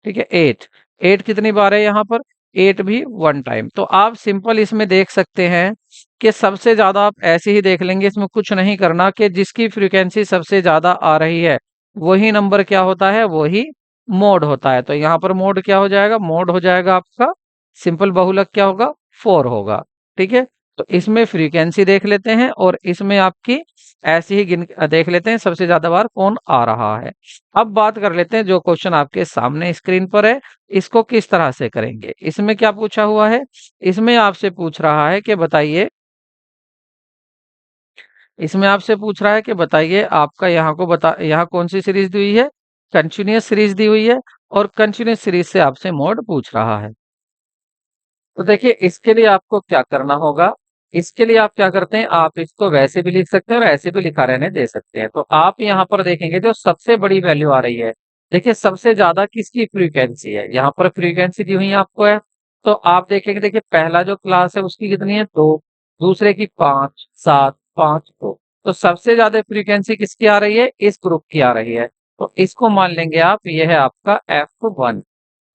ठीक है, 8 8 कितनी बार है यहाँ पर, 8 भी 1 टाइम. तो आप सिंपल इसमें देख सकते हैं कि सबसे ज्यादा आप ऐसे ही देख लेंगे, इसमें कुछ नहीं करना, कि जिसकी फ्रीक्वेंसी सबसे ज्यादा आ रही है वही नंबर क्या होता है, वही मोड होता है. तो यहाँ पर मोड क्या हो जाएगा, मोड हो जाएगा आपका सिंपल बहुलक क्या होगा, 4 होगा. ठीक है, तो इसमें फ्रीक्वेंसी देख लेते हैं और इसमें आपकी ऐसे ही गिन देख लेते हैं सबसे ज्यादा बार कौन आ रहा है. अब बात कर लेते हैं जो क्वेश्चन आपके सामने स्क्रीन पर है, इसको किस तरह से करेंगे. इसमें क्या पूछा हुआ है, इसमें आपसे पूछ रहा है कि बताइए, इसमें आपसे पूछ रहा है कि बताइए आपका यहाँ को बता, यहाँ कौन सी सीरीज दी हुई है, कंटिन्यूअस सीरीज दी हुई है और कंटिन्यूअस सीरीज से आपसे मोड पूछ रहा है. तो देखिए इसके लिए आपको क्या करना होगा, इसके लिए आप क्या करते हैं, आप इसको वैसे भी लिख सकते हैं और ऐसे भी लिखा रहने दे सकते हैं. तो आप यहाँ पर देखेंगे जो सबसे बड़ी वैल्यू आ रही है, देखिए सबसे ज्यादा किसकी फ्रीक्वेंसी है, यहाँ पर फ्रीक्वेंसी दी हुई है आपको है. तो आप देखेंगे, देखिए पहला जो क्लास है उसकी कितनी है, 2, दूसरे की 5, 7, 5, 2. तो सबसे ज्यादा फ्रीक्वेंसी किसकी आ रही है, इस ग्रुप की आ रही है. तो इसको मान लेंगे आप, ये है आपका F1.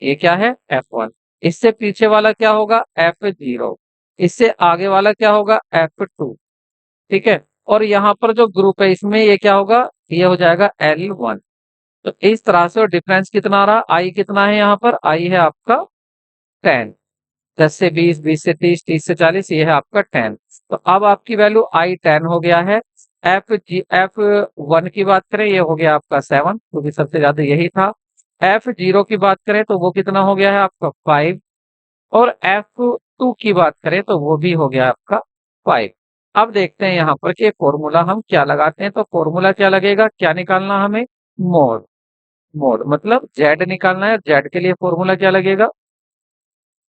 ये क्या है, F1. इससे पीछे वाला क्या होगा, F0. इससे आगे वाला क्या होगा, F2. ठीक है, और यहाँ पर जो ग्रुप है इसमें ये क्या होगा, ये हो जाएगा L1। तो इस तरह से, और डिफरेंस कितना आ रहा, आई कितना है, यहाँ पर आई है आपका 10। 10 से 20, 20 से 30, 30 से 40, ये है आपका 10। तो अब आपकी वैल्यू आई 10 हो गया है। F1 की बात करें, ये हो गया आपका 7, क्योंकि सबसे ज्यादा यही था। F0 की बात करें तो वो कितना हो गया है आपका 5। और F2 की बात करें तो वो भी हो गया आपका 5। अब देखते हैं यहाँ पर कि फॉर्मूला हम क्या लगाते हैं। तो फॉर्मूला क्या लगेगा, क्या निकालना हमें, मोड। मोड मतलब जेड निकालना है। जेड के लिए फॉर्मूला क्या लगेगा,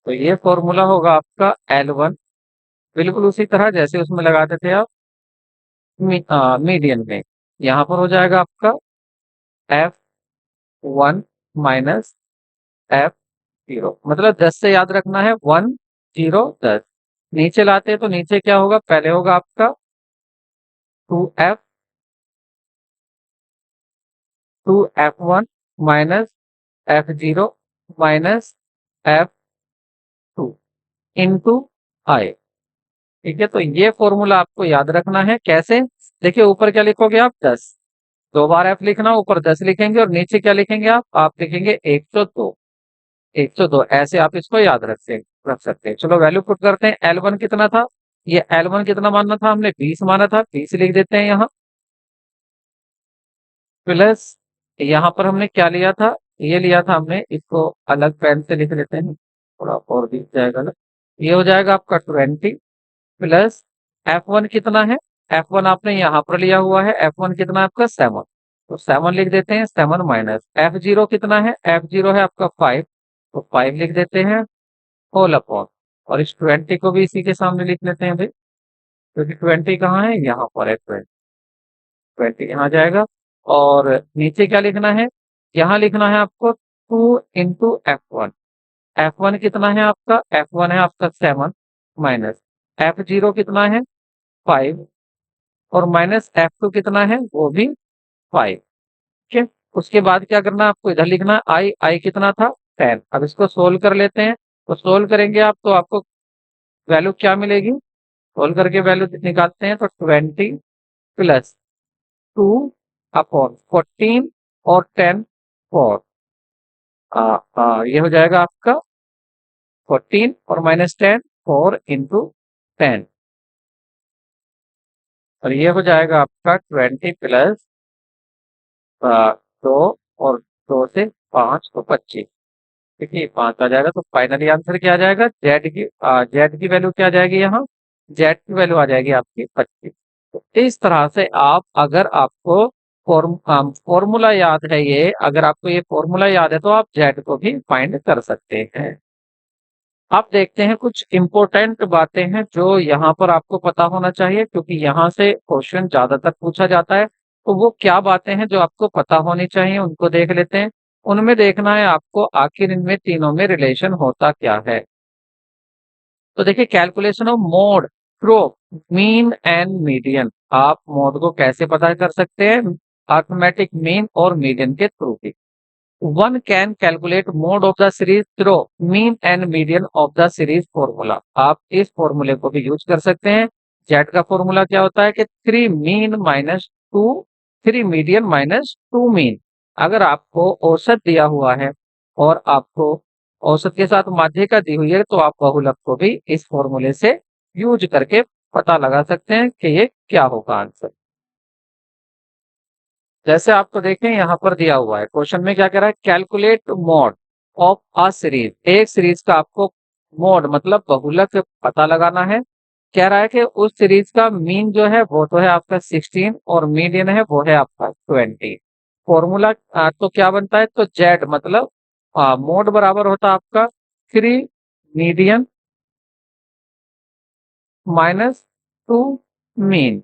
तो ये फॉर्मूला होगा आपका L1, बिल्कुल उसी तरह जैसे उसमें लगाते थे आप मीडियन में। यहाँ पर हो जाएगा आपका F1 माइनस F0, मतलब 10 से याद रखना है, 1 0 10। नीचे लाते हैं तो नीचे क्या होगा, पहले होगा आपका 2F 2F1 minus F0 minus F2 into आई। ठीक है, तो ये फॉर्मूला आपको याद रखना है। कैसे, देखिए ऊपर क्या लिखोगे आप, 10। 2 बार F लिखना, ऊपर 10 लिखेंगे, और नीचे क्या लिखेंगे आप लिखेंगे 102। 102 ऐसे आप इसको याद रख सकते हैं। चलो वैल्यू पुट करते हैं। L1 कितना था, ये L1 कितना मानना था हमने, 20 माना था, 20 लिख देते हैं यहाँ। प्लस यहाँ पर हमने क्या लिया था, ये लिया था हमने, इसको अलग पेन से लिख लेते हैं, थोड़ा और दिख जाएगा ना। ये हो जाएगा आपका 20 प्लस F1 कितना है, F1 आपने यहाँ पर लिया हुआ है, F1 कितना है आपका 7। तो 7 लिख देते हैं, 7 माइनस F0 कितना है, F0 है आपका 5, तो 5 लिख देते हैं होल अपॉन। और इस 20 को भी इसी के सामने लिख लेते हैं भाई, क्योंकि 20 कहाँ है, यहाँ पर है 20। 20 यहाँ जाएगा। और नीचे क्या लिखना है, यहाँ लिखना है आपको 2 इंटू F1। F1 कितना है आपका, F1 है आपका 7 माइनस F0 कितना है 5, और माइनस F2 कितना है, वो भी 5। ठीक है, उसके बाद क्या करना है आपको, इधर लिखना है आई कितना था 10। अब इसको सोल्व कर लेते हैं। तो सोल्व करेंगे आप तो आपको वैल्यू क्या मिलेगी, सोल्व करके वैल्यू निकालते हैं तो 20 प्लस 2 अपॉन 14 और 10 4। ये हो जाएगा आपका 14 और माइनस 10 4 इंटू 10। और ये हो जाएगा आपका 20 प्लस 2 और 2 से 5 तो 25। देखिए 5 आ जाएगा। तो फाइनली आंसर क्या आ जाएगा, जेड की वैल्यू क्या आ जाएगी, यहाँ जेड की वैल्यू आ जाएगी आपकी 25। तो इस तरह से आप, अगर आपको फॉर्मूला याद है, ये अगर आपको ये फॉर्मूला याद है तो आप जेड को भी फाइंड कर सकते हैं। आप देखते हैं कुछ इंपॉर्टेंट बातें हैं जो यहाँ पर आपको पता होना चाहिए, क्योंकि यहाँ से क्वेश्चन ज्यादातर पूछा जाता है। तो वो क्या बातें हैं जो आपको पता होनी चाहिए, उनको देख लेते हैं। उनमें देखना है आपको आखिर इनमें तीनों में रिलेशन होता क्या है। तो देखिए, calculation of mode through mean and median. आप मोड को कैसे पता कर सकते हैं, अर्थमेटिक मीन और मीडियन के थ्रू भी। One can calculate mode of the series through mean and median of the series formula। आप इस फॉर्मूले को भी यूज कर सकते हैं। जेड का फॉर्मूला क्या होता है कि 3 mean minus 2, 3 median minus 2 mean. अगर आपको औसत दिया हुआ है और आपको औसत के साथ माध्यिका दी हुई है, तो आप बहुलक को भी इस फॉर्मूले से यूज करके पता लगा सकते हैं कि ये क्या होगा आंसर। जैसे आपको देखें यहाँ पर दिया हुआ है, क्वेश्चन में क्या कह रहा है, calculate mode of a series. एक सीरीज का आपको मोड मतलब बहुलक पता लगाना है। कह रहा है कि उस सीरीज का मीन जो है वो तो है आपका 16, और मीडियन है वो है आपका 20। फॉर्मूला तो क्या बनता है, तो जेड मतलब मोड बराबर होता है आपका 3 मीडियन माइनस 2 मीन।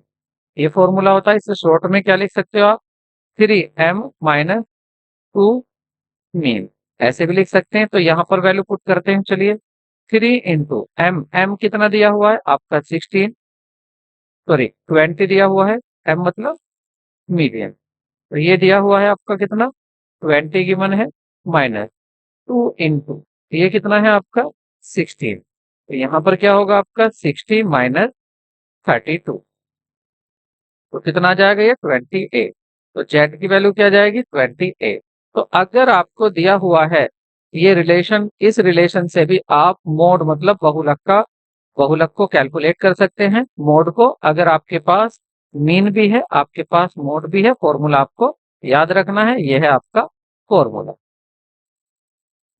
ये फॉर्मूला होता है। इससे शॉर्ट में क्या लिख सकते हो आप, 3m माइनस 2 मीन, ऐसे भी लिख सकते हैं। तो यहाँ पर वैल्यू पुट करते हैं, चलिए 3 इंटू एम। एम कितना दिया हुआ है आपका 16, सॉरी 20 दिया हुआ है। एम मतलब मीडियन, तो ये दिया हुआ है आपका कितना 20 गिवन है, माइनस 2 इंटू ये कितना है आपका 16। तो यहाँ पर क्या होगा आपका 60 माइनस 32। तो कितना आ जाएगा ये 28। तो जेड की वैल्यू क्या जाएगी 28। तो अगर आपको दिया हुआ है ये रिलेशन, इस रिलेशन से भी आप मोड मतलब बहुलक को कैलकुलेट कर सकते हैं। मोड को अगर आपके पास मीन भी है, आपके पास मोड भी है, फॉर्मूला आपको याद रखना है, यह है आपका फॉर्मूला।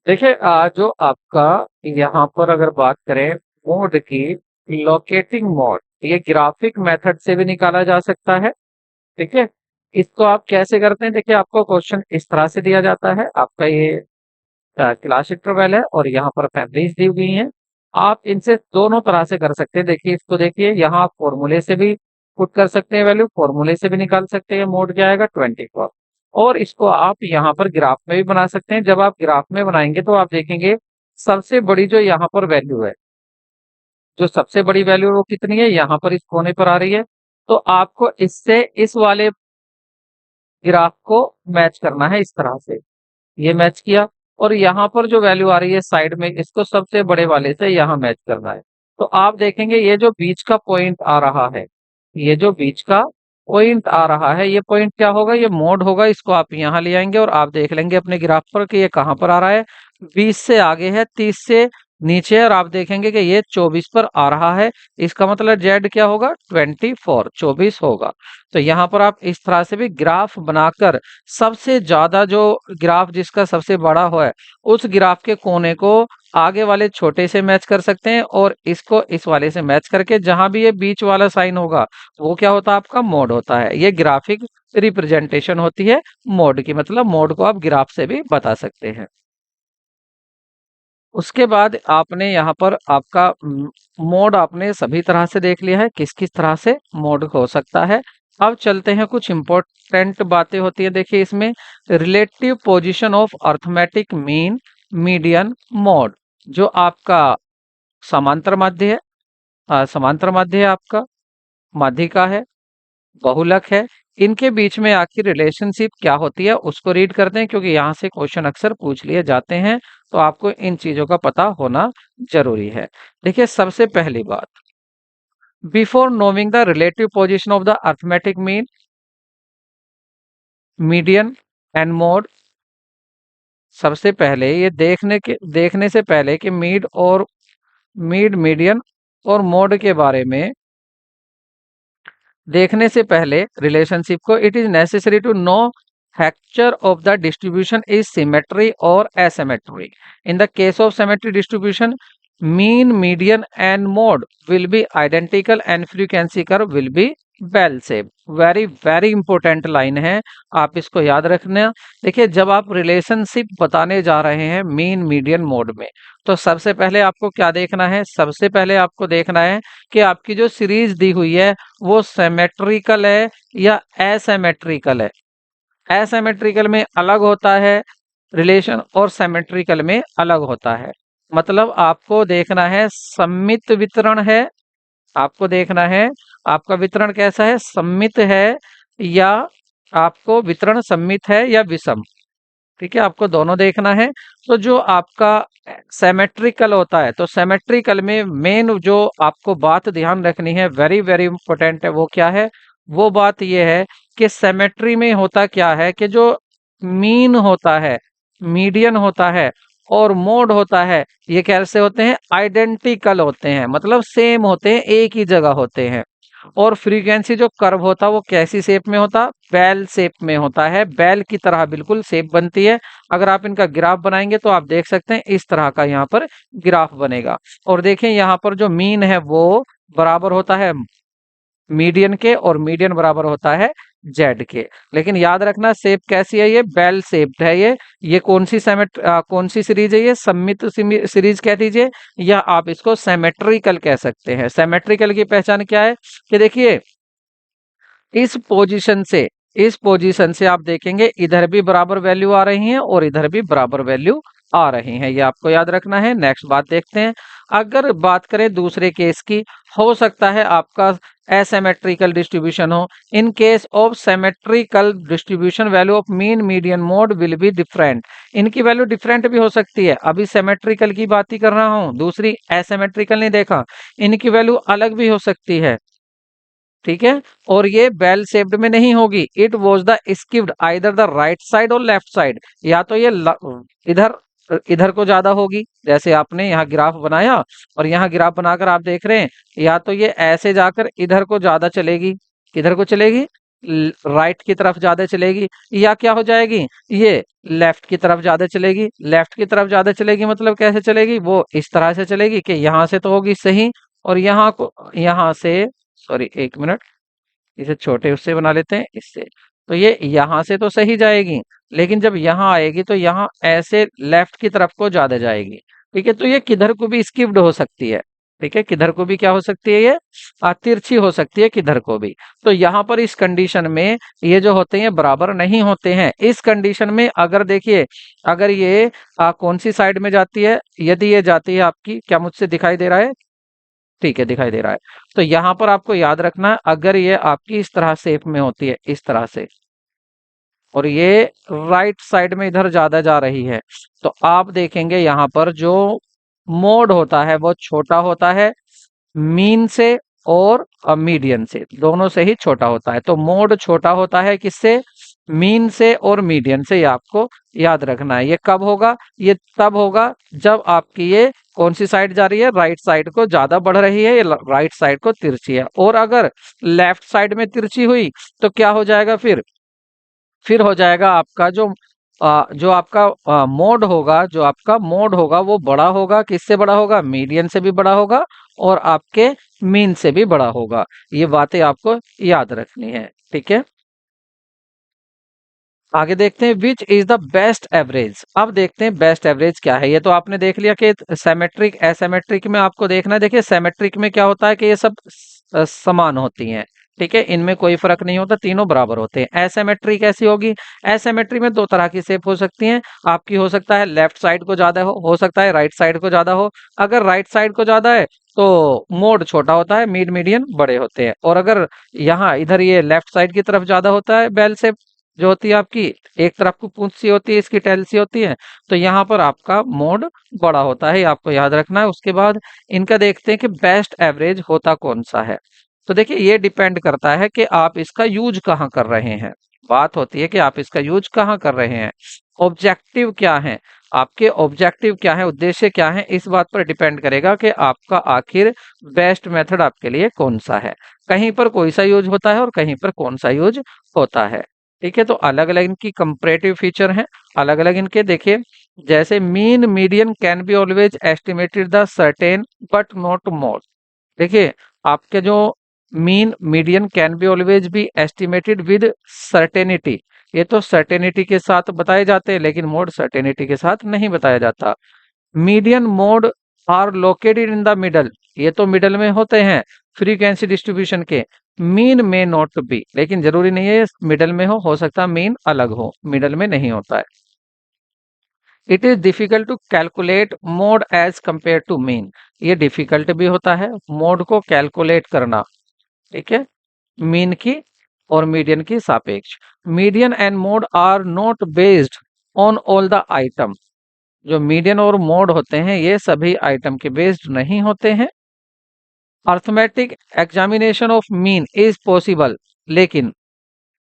देखिए जो आपका यहाँ पर अगर बात करें मोड की, लोकेटिंग मोड ये ग्राफिक मेथड से भी निकाला जा सकता है। ठीक है, इसको आप कैसे करते हैं, देखिए आपको क्वेश्चन इस तरह से दिया जाता है, आपका ये क्लास इंटरवल है और यहाँ पर फैमिलीज दी हुई हैं। आप इनसे दोनों तरह से कर सकते हैं। देखिए इसको, देखिए यहाँ आप फॉर्मूले से भी पुट कर सकते हैं वैल्यू, फॉर्मूले से भी निकाल सकते हैं। मोड क्या आएगा 24। और इसको आप यहाँ पर ग्राफ में भी बना सकते हैं। जब आप ग्राफ में बनाएंगे तो आप देखेंगे सबसे बड़ी जो यहाँ पर वैल्यू है, जो सबसे बड़ी वैल्यू है वो कितनी है, यहाँ पर इस कोने पर आ रही है। तो आपको इससे इस वाले ग्राफ को मैच करना है इस तरह से, ये मैच किया। और यहाँ पर जो वैल्यू आ रही है साइड में, इसको सबसे बड़े वाले से यहाँ मैच करना है। तो आप देखेंगे ये जो बीच का पॉइंट आ रहा है, ये जो बीच का पॉइंट आ रहा है, ये पॉइंट क्या होगा, ये मोड होगा। इसको आप यहाँ ले आएंगे और आप देख लेंगे अपने ग्राफ पर कि ये कहाँ पर आ रहा है। 20 से आगे है, 30 से नीचे है, और आप देखेंगे कि ये 24 पर आ रहा है। इसका मतलब जेड क्या होगा 24, 24 होगा। तो यहाँ पर आप इस तरह से भी ग्राफ बनाकर सबसे ज्यादा जो ग्राफ जिसका सबसे बड़ा हो है, उस ग्राफ के कोने को आगे वाले छोटे से मैच कर सकते हैं, और इसको इस वाले से मैच करके जहां भी ये बीच वाला साइन होगा वो क्या होता है, आपका मोड होता है। ये ग्राफिक रिप्रेजेंटेशन होती है मोड की, मतलब मोड को आप ग्राफ से भी बता सकते हैं। उसके बाद आपने यहाँ पर आपका मोड आपने सभी तरह से देख लिया है, किस किस तरह से मोड हो सकता है। अब चलते हैं, कुछ इंपॉर्टेंट बातें होती है देखिए इसमें। Relative position of arithmetic mean, median, mode. जो आपका समांतर माध्य है, समांतर माध्य है, आपका माध्यिका है, बहुलक है, इनके बीच में आखिर रिलेशनशिप क्या होती है उसको रीड करते हैं, क्योंकि यहाँ से क्वेश्चन अक्सर पूछ लिए जाते हैं। तो आपको इन चीजों का पता होना जरूरी है। देखिए सबसे पहली बात, before नोविंग the relative position of the arithmetic mean, median and mode, सबसे पहले ये देखने से पहले कि मीडियन और मोड के बारे में देखने से पहले रिलेशनशिप को, it is necessary to know factor of the distribution is symmetry or asymmetry. In the case of symmetry distribution, mean, median and mode will be identical and frequency curve will be bell shape. Very very important line है, आप इसको याद रखना। देखिए जब आप relationship बताने जा रहे हैं मीन मीडियन मोड में, तो सबसे पहले आपको क्या देखना है, सबसे पहले आपको देखना है कि आपकी जो सीरीज दी हुई है वो सिमेट्रिकल है या एसिमेट्रिकल है। एसिमेट्रिकल में अलग होता है रिलेशन, और सिमेट्रिकल में अलग होता है। मतलब आपको देखना है सममित वितरण है, आपको देखना है आपका वितरण कैसा है, सममित है या आपको वितरण सममित है या विषम। ठीक है, आपको दोनों देखना है। तो जो आपका सिमेट्रिकल होता है, तो सिमेट्रिकल में मेन जो आपको बात ध्यान रखनी है, वेरी वेरी इंपॉर्टेंट है, वो क्या है, वो बात ये है कि सिमेट्री में होता क्या है कि जो मीन होता है, मीडियन होता है और मोड होता है, ये कैसे होते हैं, आइडेंटिकल होते हैं, मतलब सेम होते हैं, एक ही जगह होते हैं। और फ्रीक्वेंसी जो कर्व होता है वो कैसी शेप में होता, बेल शेप में होता है, बेल की तरह बिल्कुल शेप बनती है। अगर आप इनका ग्राफ बनाएंगे तो आप देख सकते हैं इस तरह का यहाँ पर ग्राफ बनेगा। और देखें यहाँ पर जो मीन है वो बराबर होता है मीडियन के, और मीडियन बराबर होता है जेड के। लेकिन याद रखना शेप कैसी है, ये बेल शेप्ड है। ये कौन सी सीरीज है, ये सममित सीरीज कह दीजिए, या आप इसको सिमेट्रिकल कह सकते हैं। सिमेट्रिकल की पहचान क्या है कि देखिए इस पोजीशन से, इस पोजीशन से आप देखेंगे इधर भी बराबर वैल्यू आ रही हैं और इधर भी बराबर वैल्यू आ रही हैं, ये आपको याद रखना है। नेक्स्ट बात देखते हैं, अगर बात करें दूसरे केस की, हो सकता है आपका एसिमेट्रिकल डिस्ट्रीब्यूशन हो। In case of symmetrical distribution value of mean median mode will be different. इनकी वैल्यू डिफरेंट भी हो सकती है, अभी सिमेट्रिकल की बात ही कर रहा हूं, दूसरी एसिमेट्रिकल नहीं देखा, इनकी वैल्यू अलग भी हो सकती है। ठीक है। और ये बेल शेप्ड में नहीं होगी, it was the skipped either the right side और लेफ्ट साइड, या तो ये इधर इधर को ज्यादा होगी, जैसे आपने यहाँ ग्राफ बनाया और यहाँ ग्राफ बनाकर आप देख रहे हैं, या तो ये ऐसे जाकर इधर को ज्यादा चलेगी, किधर को चलेगी, राइट की तरफ ज्यादा चलेगी, या क्या हो जाएगी, ये लेफ्ट की तरफ ज्यादा चलेगी। लेफ्ट की तरफ ज्यादा चलेगी मतलब कैसे चलेगी, वो इस तरह से चलेगी कि यहाँ से तो होगी सही, और यहाँ को, यहाँ से, सॉरी एक मिनट, इसे छोटे उससे बना लेते हैं, इससे, तो ये यहाँ से तो सही जाएगी, लेकिन जब यहाँ आएगी तो यहाँ ऐसे लेफ्ट की तरफ को ज्यादा जाएगी। ठीक है, तो ये किधर को भी स्किप्ड हो सकती है। ठीक है, किधर को भी क्या हो सकती है, ये तिरछी हो सकती है किधर को भी। तो यहाँ पर इस कंडीशन में ये जो होते हैं बराबर नहीं होते हैं। इस कंडीशन में अगर देखिए, अगर ये कौन सी साइड में जाती है, यदि ये जाती है आपकी, क्या मुझसे दिखाई दे रहा है, ठीक है दिखाई दे रहा है, तो यहाँ पर आपको याद रखना है, अगर ये आपकी इस तरह शेप में होती है, इस तरह से, और ये राइट साइड में इधर ज्यादा जा रही है, तो आप देखेंगे यहाँ पर जो मोड होता है वो छोटा होता है मीन से और मीडियन से, दोनों से ही छोटा होता है। तो मोड छोटा होता है किससे, मीन से और मीडियन से, ये आपको याद रखना है। ये कब होगा, ये तब होगा जब आपकी ये कौन सी साइड जा रही है, राइट साइड को ज्यादा बढ़ रही है, ये राइट साइड को तिरछी है। और अगर लेफ्ट साइड में तिरछी हुई तो क्या हो जाएगा, फिर हो जाएगा आपका जो आपका मोड होगा, जो आपका मोड होगा वो बड़ा होगा, किससे बड़ा होगा, मीडियन से भी बड़ा होगा और आपके मीन से भी बड़ा होगा। ये बातें आपको याद रखनी है। ठीक है, आगे देखते हैं which is the best average. अब देखते हैं बेस्ट एवरेज क्या है। ये तो आपने देख लिया कि सेमेट्रिक एसेमेट्रिक में आपको देखना है। देखिए सेमेट्रिक में क्या होता है कि ये सब समान होती हैं। ठीक है, इनमें कोई फर्क नहीं होता, तीनों बराबर होते हैं। एसेमेट्री कैसी होगी, एसेमेट्री में दो तरह की शेप हो सकती हैं आपकी, हो सकता है लेफ्ट साइड को ज्यादा हो सकता है राइट साइड को ज्यादा हो। अगर राइट साइड को ज्यादा है तो मोड छोटा होता है, मिड मीडियन बड़े होते हैं। और अगर यहाँ इधर ये लेफ्ट साइड की तरफ ज्यादा होता है बेल शेप जो होती है आपकी, एक तरफ को पूंछ सी होती है, इसकी टेल सी होती है, तो यहाँ पर आपका मोड बड़ा होता है, ये आपको याद रखना है। उसके बाद इनका देखते हैं कि बेस्ट एवरेज होता कौन सा है। तो देखिए ये डिपेंड करता है कि आप इसका यूज कहाँ कर रहे हैं। बात होती है कि आप इसका यूज कहाँ कर रहे हैं, ऑब्जेक्टिव क्या है, आपके ऑब्जेक्टिव क्या है, उद्देश्य क्या है, इस बात पर डिपेंड करेगा कि आपका आखिर बेस्ट मेथड आपके लिए कौन सा है। कहीं पर कोई सा यूज होता है और कहीं पर कौन सा यूज होता है। ठीक है, तो अलग अलग इनकी कंपैरेटिव फीचर हैं, अलग अलग इनके। देखिए जैसे mean median can be always estimated the certain but not more. देखिए आपके जो mean median can be always be estimated with certainty, ये तो सर्टेनिटी के साथ बताए जाते हैं, लेकिन मोड सर्टेनिटी के साथ नहीं बताया जाता। Median mode are located in the middle, ये तो मिडल में होते हैं फ्रीक्वेंसी डिस्ट्रीब्यूशन के। मीन में नॉट बी, लेकिन जरूरी नहीं है मिडल में हो सकता मीन अलग हो, मिडल में नहीं होता है। It is difficult to calculate mode as compare to mean, ये डिफिकल्ट भी होता है मोड को कैलकुलेट करना। ठीक है, मीन की और मीडियन की सापेक्ष। Median and mode are not based on all the item, जो मीडियन और मोड होते हैं ये सभी आइटम के बेस्ड नहीं होते हैं। Arithmetic examination of mean is possible, लेकिन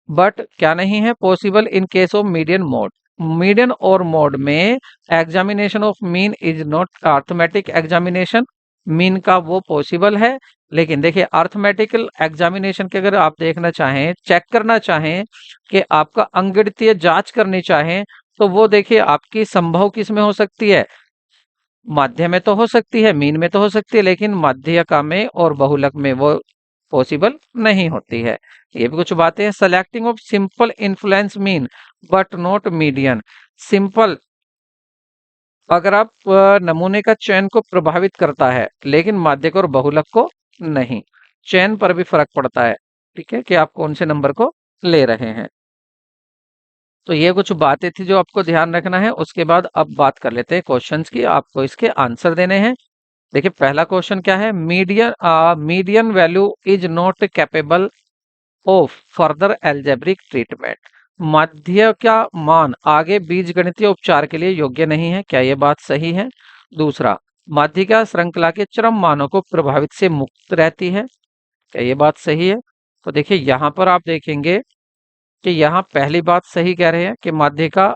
बट क्या नहीं है, possible in case of median mode. Median और मोड में examination of mean is not, arithmetic examination mean का वो पॉसिबल है, लेकिन देखिए अर्थमेटिकल एग्जामिनेशन के अगर आप देखना चाहें, चेक करना चाहें कि आपका अंगगणितीय जांच करनी चाहें, तो वो देखिए आपकी संभव किस में हो सकती है, माध्य में तो हो सकती है, मीन में तो हो सकती है, लेकिन माध्यिका में और बहुलक में वो पॉसिबल नहीं होती है। ये भी कुछ बातें हैं। Selecting of simple influence mean but not median. Simple, अगर आप नमूने का चयन को प्रभावित करता है, लेकिन माध्यक और बहुलक को नहीं, चयन पर भी फर्क पड़ता है। ठीक है, कि आप कौन से नंबर को ले रहे हैं। तो ये कुछ बातें थी जो आपको ध्यान रखना है। उसके बाद अब बात कर लेते हैं क्वेश्चंस की, आपको इसके आंसर देने हैं। देखिए पहला क्वेश्चन क्या है, median value is not capable of further algebraic treatment. माध्य का मान आगे बीजगणितीय उपचार के लिए योग्य नहीं है, क्या ये बात सही है। दूसरा, माध्यिका श्रृंखला के चरम मानों को प्रभावित से मुक्त रहती है, क्या ये बात सही है। तो देखिए यहाँ पर आप देखेंगे कि यहाँ पहली बात सही कह रहे हैं कि माध्यिका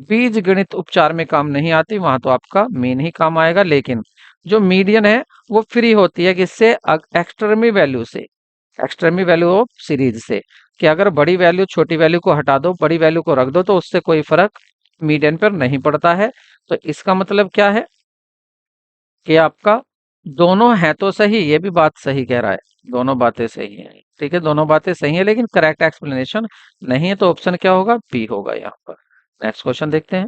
बीज गणित उपचार में काम नहीं आती, वहां तो आपका मीन ही काम आएगा। लेकिन जो मीडियन है वो फ्री होती है किससे? एक्सट्रीमी वैल्यू से, एक्सट्रीमी वैल्यू ऑफ सीरीज से। कि अगर बड़ी वैल्यू छोटी वैल्यू को हटा दो, बड़ी वैल्यू को रख दो, तो उससे कोई फर्क मीडियन पर नहीं पड़ता है। तो इसका मतलब क्या है कि आपका दोनों है तो सही, ये भी बात सही कह रहा है, दोनों बातें सही है। ठीक है, दोनों बातें सही है, लेकिन करेक्ट एक्सप्लेनेशन नहीं है, तो ऑप्शन क्या होगा? बी होगा यहाँ पर। नेक्स्ट क्वेश्चन देखते हैं।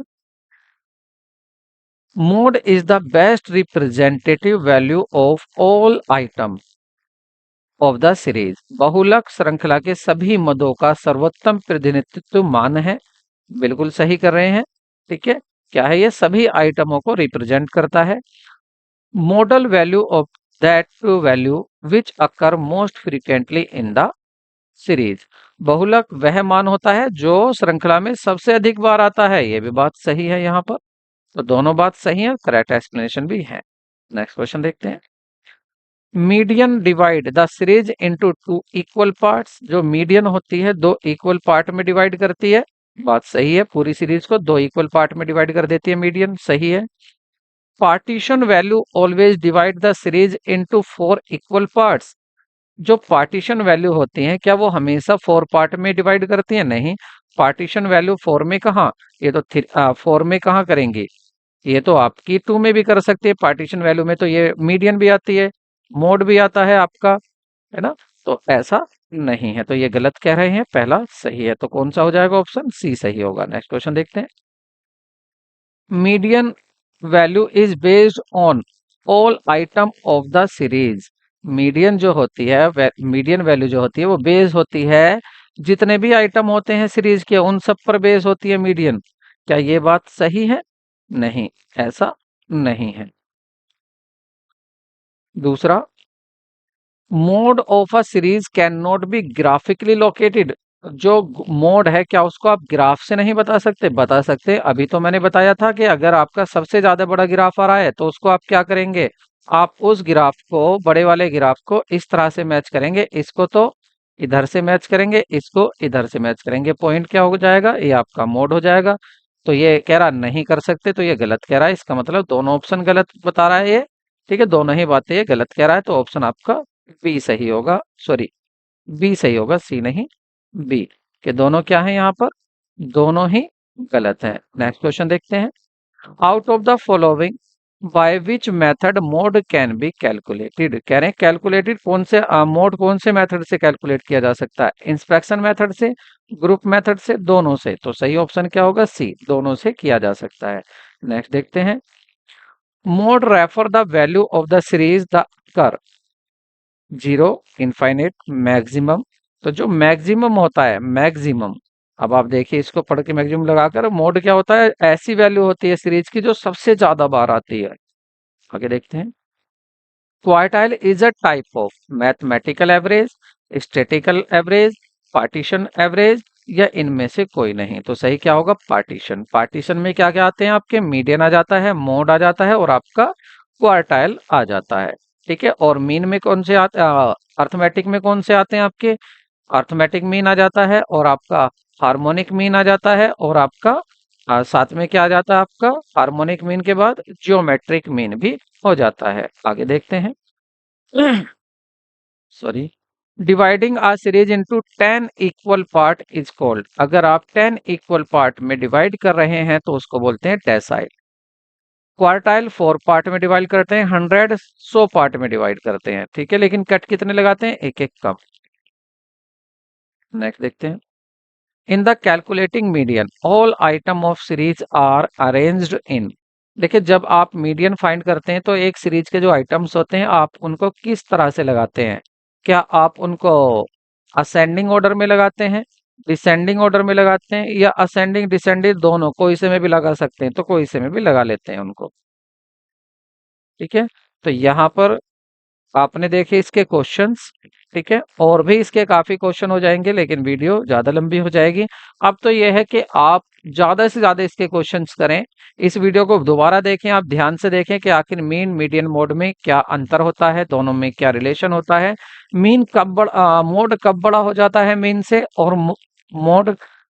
Mode is the best representative value of all items of the series. बहुलक श्रृंखला के सभी मदों का सर्वोत्तम प्रतिनिधित्व मान है। बिल्कुल सही कर रहे हैं। ठीक है, क्या है ये? सभी आइटमों को रिप्रेजेंट करता है। modal value of that value which occur most frequently in the series। बहुलक वह मान होता है जो श्रृंखला में सबसे अधिक बार आता है, ये भी बात सही है यहाँ पर। तो दोनों बात सही है, करेक्ट एक्सप्लेनेशन भी है। नेक्स्ट क्वेश्चन देखते हैं। Median divide the series into two equal parts. जो मीडियन होती है दो इक्वल पार्ट में डिवाइड करती है, बात सही है। पूरी सीरीज को दो इक्वल पार्ट में डिवाइड कर देती है मीडियन, सही है। Partition value always divide the series into four equal parts. जो पार्टीशन वैल्यू होती हैं क्या वो हमेशा फोर पार्ट में डिवाइड करती हैं? नहीं। पार्टीशन वैल्यू फोर में कहाँ, ये तो फोर में कहाँ करेंगे? ये तो आपकी टू में भी कर सकती है। पार्टीशन वैल्यू में तो ये मीडियन भी आती है, मोड भी आता है आपका, है ना? तो ऐसा नहीं है, तो ये गलत कह रहे हैं, पहला सही है। तो कौन सा हो जाएगा? ऑप्शन सी सही होगा। नेक्स्ट क्वेश्चन देखते हैं। Median value is based on all item of the series. Median जो होती है, मीडियन वैल्यू जो होती है वो बेस होती है जितने भी आइटम होते हैं सीरीज के, उन सब पर बेस होती है मीडियन। क्या ये बात सही है? नहीं, ऐसा नहीं है। दूसरा, mode of a series can not be graphically located. जो मोड है क्या उसको आप ग्राफ से नहीं बता सकते? बता सकते। अभी तो मैंने बताया था कि अगर आपका सबसे ज्यादा बड़ा ग्राफ आ रहा है तो उसको आप क्या करेंगे? आप उस ग्राफ को, बड़े वाले ग्राफ को इस तरह से मैच करेंगे, इसको तो इधर से मैच करेंगे, इसको इधर से मैच करेंगे। पॉइंट क्या हो जाएगा? ये आपका मोड हो जाएगा। तो ये कह रहा नहीं कर सकते, तो ये गलत कह रहा है। इसका मतलब दोनों ऑप्शन गलत बता रहा है ये। ठीक है, दोनों ही बातें ये गलत कह रहा है, तो ऑप्शन आपका बी सही होगा। सॉरी, बी सही होगा, सी नहीं, बी। के दोनों क्या है यहाँ पर? दोनों ही गलत है। नेक्स्ट क्वेश्चन देखते हैं। Out of the following by which method mode can be calculated. कह रहे हैं कैलकुलेटेड कौन से मोड, कौन से मेथड से कैलकुलेट किया जा सकता है? इंस्पेक्शन मेथड से, ग्रुप मेथड से, दोनों से। तो सही ऑप्शन क्या होगा? सी, दोनों से किया जा सकता है। नेक्स्ट देखते हैं। Mode refer the value of the series the कर जीरो, इनफाइनेट, मैक्सिमम। तो जो मैक्सिमम होता है, मैक्सिमम, अब आप देखिए इसको पढ़ के मैक्सिमम लगाकर, मोड क्या होता है? ऐसी वैल्यू होती है सीरीज की जो सबसे ज्यादा बार आती है। आगे देखते हैं। Quartile is a type of mathematical average, statistical average, partition average, या इनमें से कोई नहीं। तो सही क्या होगा? पार्टीशन। पार्टीशन में क्या क्या आते हैं आपके? मीडियन आ जाता है, मोड आ जाता है, और आपका क्वार्टाइल आ जाता है। ठीक है, और मीन में कौन से आते, अर्थमेटिक में कौन से आते हैं आपके? अर्थमेटिक मीन आ जाता है, और आपका हार्मोनिक मीन आ जाता है, और आपका साथ में क्या आ जाता है? आपका हार्मोनिक मीन के बाद जियोमेट्रिक मीन भी हो जाता है। आगे देखते हैं। Sorry, dividing a series into 10 equal part is called. अगर आप 10 इक्वल पार्ट में डिवाइड कर रहे हैं तो उसको बोलते हैं डेसाइल। क्वार्टाइल 4 पार्ट में डिवाइड करते हैं, 100 100 पार्ट में डिवाइड करते हैं। ठीक है, लेकिन कट कितने लगाते हैं? एक एक कम। नेक्स्ट देखते हैं। In the calculating median all item of series are arranged in. देखिए, जब आप मीडियन फाइंड करते हैं तो एक सीरीज के जो आइटम्स होते हैं आप उनको किस तरह से लगाते हैं? क्या आप उनको असेंडिंग ऑर्डर में लगाते हैं, डिसेंडिंग ऑर्डर में लगाते हैं, या असेंडिंग डिसेंडिंग दोनों, कोई से में भी लगा सकते हैं? तो कोई से में भी लगा लेते हैं उनको। ठीक है, तो यहाँ पर आपने देखे इसके क्वेश्चंस, ठीक है, और भी इसके काफी क्वेश्चन हो जाएंगे लेकिन वीडियो ज्यादा लंबी हो जाएगी। अब तो यह है कि आप ज्यादा से ज्यादा इसके क्वेश्चंस करें, इस वीडियो को दोबारा देखें, आप ध्यान से देखें कि आखिर मीन मीडियन मोड में क्या अंतर होता है, दोनों में क्या रिलेशन होता है, मीन कब मोड कब बड़ा हो जाता है मीन से, और मोड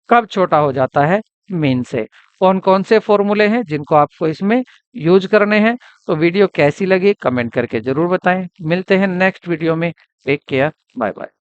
कब छोटा हो जाता है मीन से, कौन कौन से फॉर्मूले हैं जिनको आपको इसमें यूज करने हैं। तो वीडियो कैसी लगी कमेंट करके जरूर बताएं। मिलते हैं नेक्स्ट वीडियो में। Take care, bye bye.